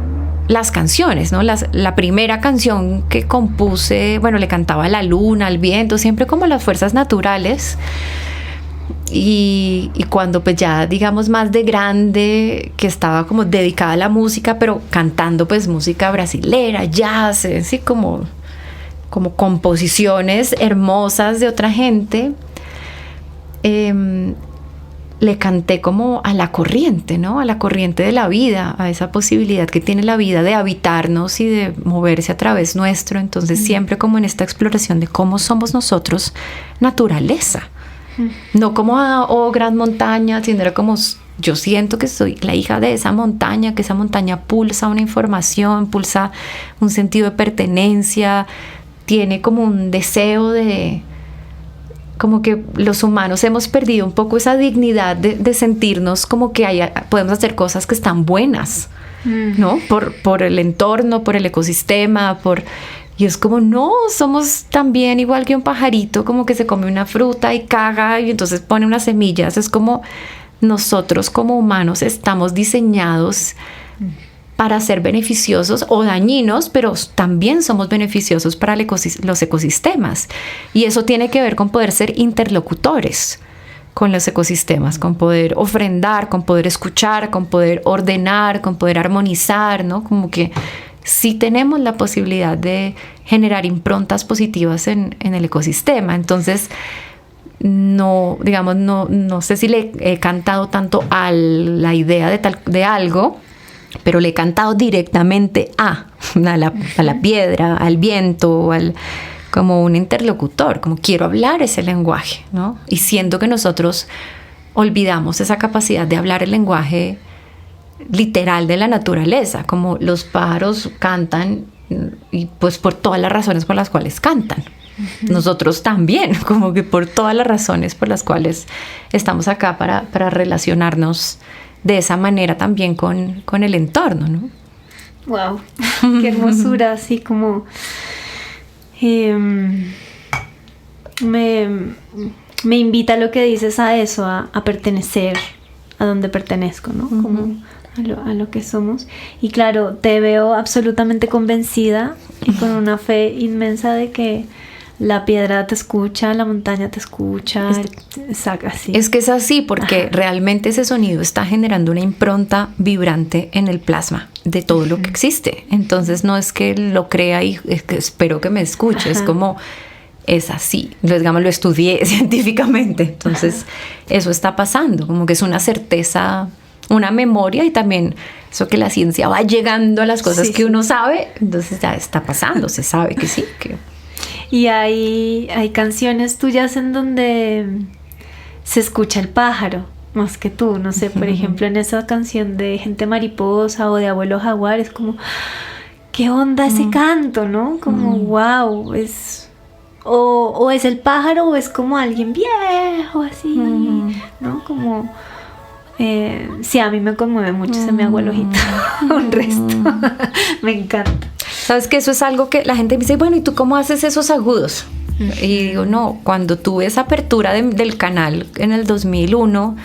las canciones, ¿no? La primera canción que compuse, bueno, le cantaba a la luna, al viento, siempre como las fuerzas naturales. Y cuando pues ya digamos más de grande, que estaba como dedicada a la música, pero cantando pues música brasilera, jazz, así como composiciones hermosas de otra gente, le canté como a la corriente, ¿no? A la corriente de la vida, a esa posibilidad que tiene la vida de habitarnos y de moverse a través nuestro. Entonces siempre como en esta exploración de cómo somos nosotros naturaleza, no como gran montaña, sino era como yo siento que soy la hija de esa montaña, que esa montaña pulsa una información, pulsa un sentido de pertenencia, tiene como un deseo de, como que los humanos hemos perdido un poco esa dignidad de sentirnos como que podemos hacer cosas que están buenas, ¿no? Por el entorno, por el ecosistema, y es como, no, somos también igual que un pajarito, como que se come una fruta y caga y entonces pone unas semillas. Es como nosotros como humanos estamos diseñados para ser beneficiosos o dañinos, pero también somos beneficiosos para los ecosistemas. Y eso tiene que ver con poder ser interlocutores con los ecosistemas, con poder ofrendar, con poder escuchar, con poder ordenar, con poder armonizar, ¿no? Como que sí tenemos la posibilidad de generar improntas positivas en el ecosistema. Entonces, no sé si le he cantado tanto a la idea de algo, pero le he cantado directamente a la piedra, al viento, como un interlocutor, como quiero hablar ese lenguaje, ¿no? Y siento que nosotros olvidamos esa capacidad de hablar el lenguaje literal de la naturaleza, como los pájaros cantan y pues por todas las razones por las cuales cantan. Nosotros también, como que por todas las razones por las cuales estamos acá para relacionarnos de esa manera también con el entorno, ¿no? Wow, qué hermosura, así como me invita lo que dices a eso, a pertenecer a donde pertenezco, ¿no? Como a lo que somos. Y claro, te veo absolutamente convencida y con una fe inmensa de que la piedra te escucha, la montaña te escucha, así. Es que es así porque realmente ese sonido está generando una impronta vibrante en el plasma de todo lo que existe. Entonces no es que lo crea y es que espero que me escuche, es como es así. Entonces, digamos, lo estudié científicamente. Entonces eso está pasando, como que es una certeza, una memoria y también eso que la ciencia va llegando a las cosas que uno sabe, entonces ya está pasando, se sabe que sí, que... Y hay canciones tuyas en donde se escucha el pájaro, más que tú, no sé, por ejemplo, en esa canción de Gente Mariposa o de Abuelo Jaguar, es como, ¿qué onda ese canto, no? Como, wow, es... O es el pájaro o es como alguien viejo, así, ¿no? Como... sí, a mí me conmueve mucho, se me hago el ojito un resto. Me encanta. Sabes que eso es algo que la gente me dice, bueno, ¿y tú cómo haces esos agudos? Y digo, no, cuando tuve esa apertura del canal en el 2001,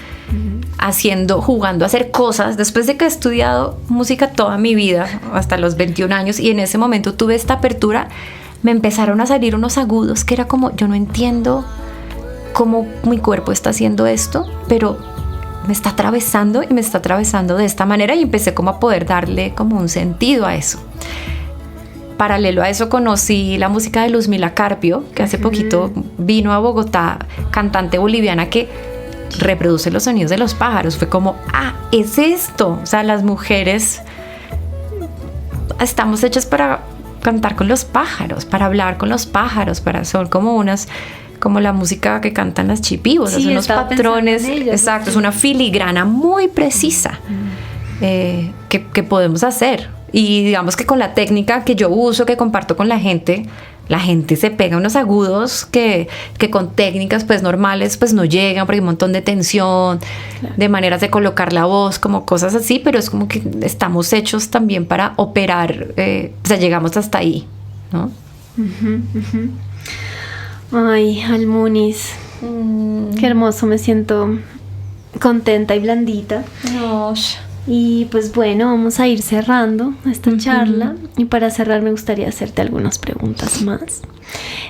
jugando a hacer cosas, después de que he estudiado música toda mi vida, hasta los 21 años, y en ese momento tuve esta apertura, me empezaron a salir unos agudos que era como, yo no entiendo cómo mi cuerpo está haciendo esto, pero me está atravesando y me está atravesando de esta manera, y empecé como a poder darle como un sentido a eso. Paralelo a eso conocí la música de Luzmila Carpio, que hace poquito vino a Bogotá, cantante boliviana que reproduce los sonidos de los pájaros. Fue como, es esto. O sea, las mujeres estamos hechas para cantar con los pájaros, para hablar con los pájaros, son como como la música que cantan las chipibos, sí, unos patrones, exacto, es una filigrana muy precisa que podemos hacer. Y digamos que con la técnica que yo uso, que comparto con la gente se pega unos agudos que con técnicas pues normales pues no llegan, porque hay un montón de tensión, claro, de maneras de colocar la voz, como cosas así, pero es como que estamos hechos también para operar, o sea, llegamos hasta ahí, ¿no? Ay, Almunis, qué hermoso, me siento contenta y blandita. No. Y pues bueno, vamos a ir cerrando esta charla, y para cerrar me gustaría hacerte algunas preguntas más.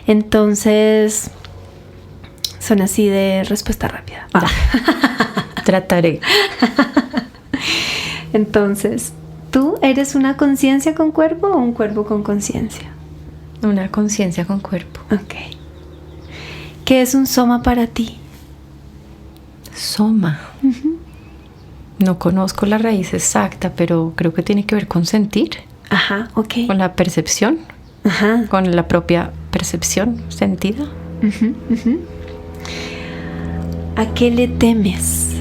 Entonces, son así de respuesta rápida. Trataré. Entonces, ¿tú eres una conciencia con cuerpo o un cuerpo con conciencia? Una conciencia con cuerpo. Ok. ¿Qué es un soma para ti? Soma. No conozco la raíz exacta, pero creo que tiene que ver con sentir. Ajá, ok. Con la percepción. Ajá. Con la propia percepción sentida. ¿A qué le temes?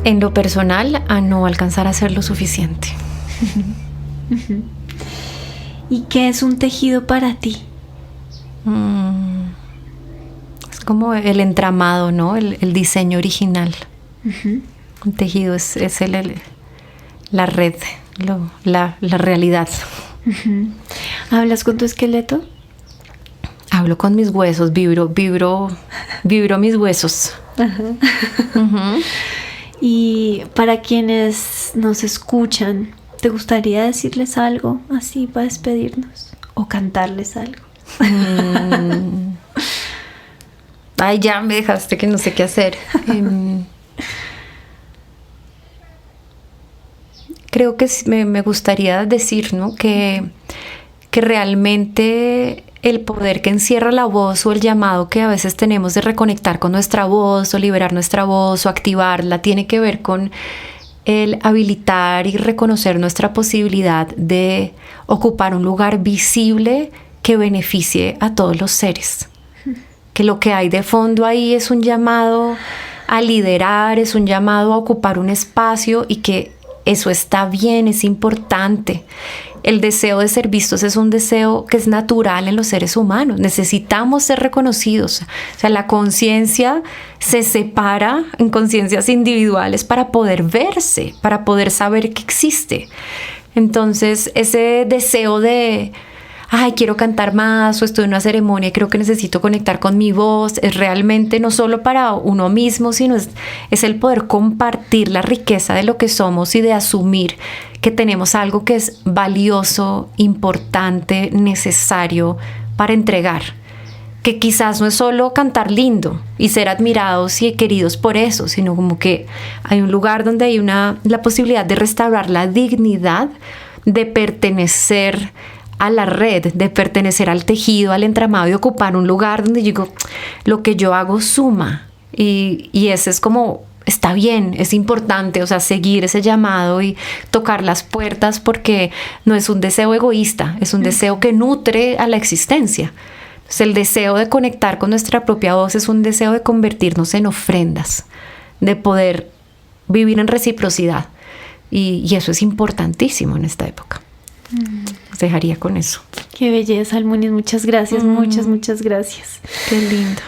En lo personal, a no alcanzar a ser lo suficiente. ¿Y qué es un tejido para ti? Es como el entramado, ¿no? El diseño original. Un tejido es la red, la realidad. ¿Hablas con tu esqueleto? Hablo con mis huesos, vibro mis huesos. Y para quienes nos escuchan, ¿te gustaría decirles algo así para despedirnos? ¿O cantarles algo? Ay, ya me dejaste que no sé qué hacer. Creo que me gustaría decir, ¿no? que realmente el poder que encierra la voz, o el llamado que a veces tenemos de reconectar con nuestra voz o liberar nuestra voz o activarla, tiene que ver con el habilitar y reconocer nuestra posibilidad de ocupar un lugar visible que beneficie a todos los seres. Que lo que hay de fondo ahí es un llamado a liderar, es un llamado a ocupar un espacio, y que eso está bien, es importante. El deseo de ser vistos es un deseo que es natural en los seres humanos. Necesitamos ser reconocidos. O sea, la conciencia se separa en conciencias individuales para poder verse, para poder saber que existe. Entonces, ese deseo de quiero cantar más, o estoy en una ceremonia y creo que necesito conectar con mi voz, es realmente no solo para uno mismo, sino es el poder compartir la riqueza de lo que somos y de asumir que tenemos algo que es valioso, importante, necesario para entregar. Que quizás no es solo cantar lindo y ser admirados y queridos por eso, sino como que hay un lugar donde hay la posibilidad de restaurar la dignidad de pertenecer a la red, de pertenecer al tejido, al entramado, y ocupar un lugar donde yo digo, lo que yo hago suma, y ese es como, está bien, es importante, o sea, seguir ese llamado y tocar las puertas, porque no es un deseo egoísta, es un deseo que nutre a la existencia. el deseo de conectar con nuestra propia voz es un deseo de convertirnos en ofrendas, de poder vivir en reciprocidad. Y eso es importantísimo en esta época. Os dejaría con eso. Qué belleza, Almunis. Muchas gracias, muchas gracias. Qué lindo.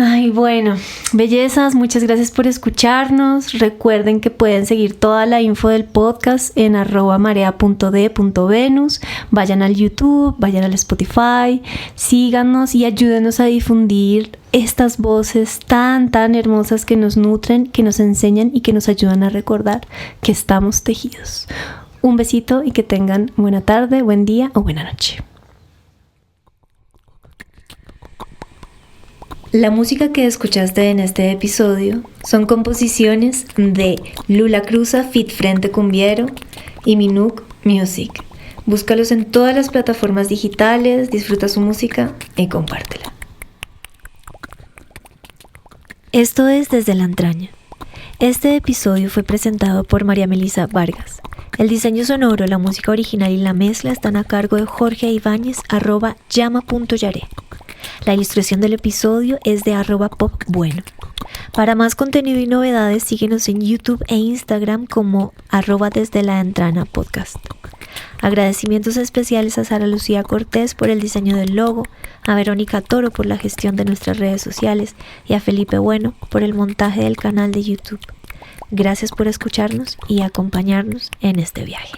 Ay, bueno, bellezas, muchas gracias por escucharnos. Recuerden que pueden seguir toda la info del podcast en @marea.d.venus. Vayan al YouTube, vayan al Spotify, síganos y ayúdenos a difundir estas voces tan hermosas que nos nutren, que nos enseñan y que nos ayudan a recordar que estamos tejidos. Un besito y que tengan buena tarde, buen día o buena noche. La música que escuchaste en este episodio son composiciones de Lula Cruza feat. Frente Cumbiero y Minuk Music. Búscalos en todas las plataformas digitales, disfruta su música y compártela. Esto es Desde la Entraña. Este episodio fue presentado por María Melisa Vargas. El diseño sonoro, la música original y la mezcla están a cargo de Jorge Ibáñez, @llama.yare. La ilustración del episodio es de @popbueno. Para más contenido y novedades, síguenos en YouTube e Instagram como @desde la entrana podcast. Agradecimientos especiales a Sara Lucía Cortés por el diseño del logo, a Verónica Toro por la gestión de nuestras redes sociales y a Felipe Bueno por el montaje del canal de YouTube. Gracias por escucharnos y acompañarnos en este viaje.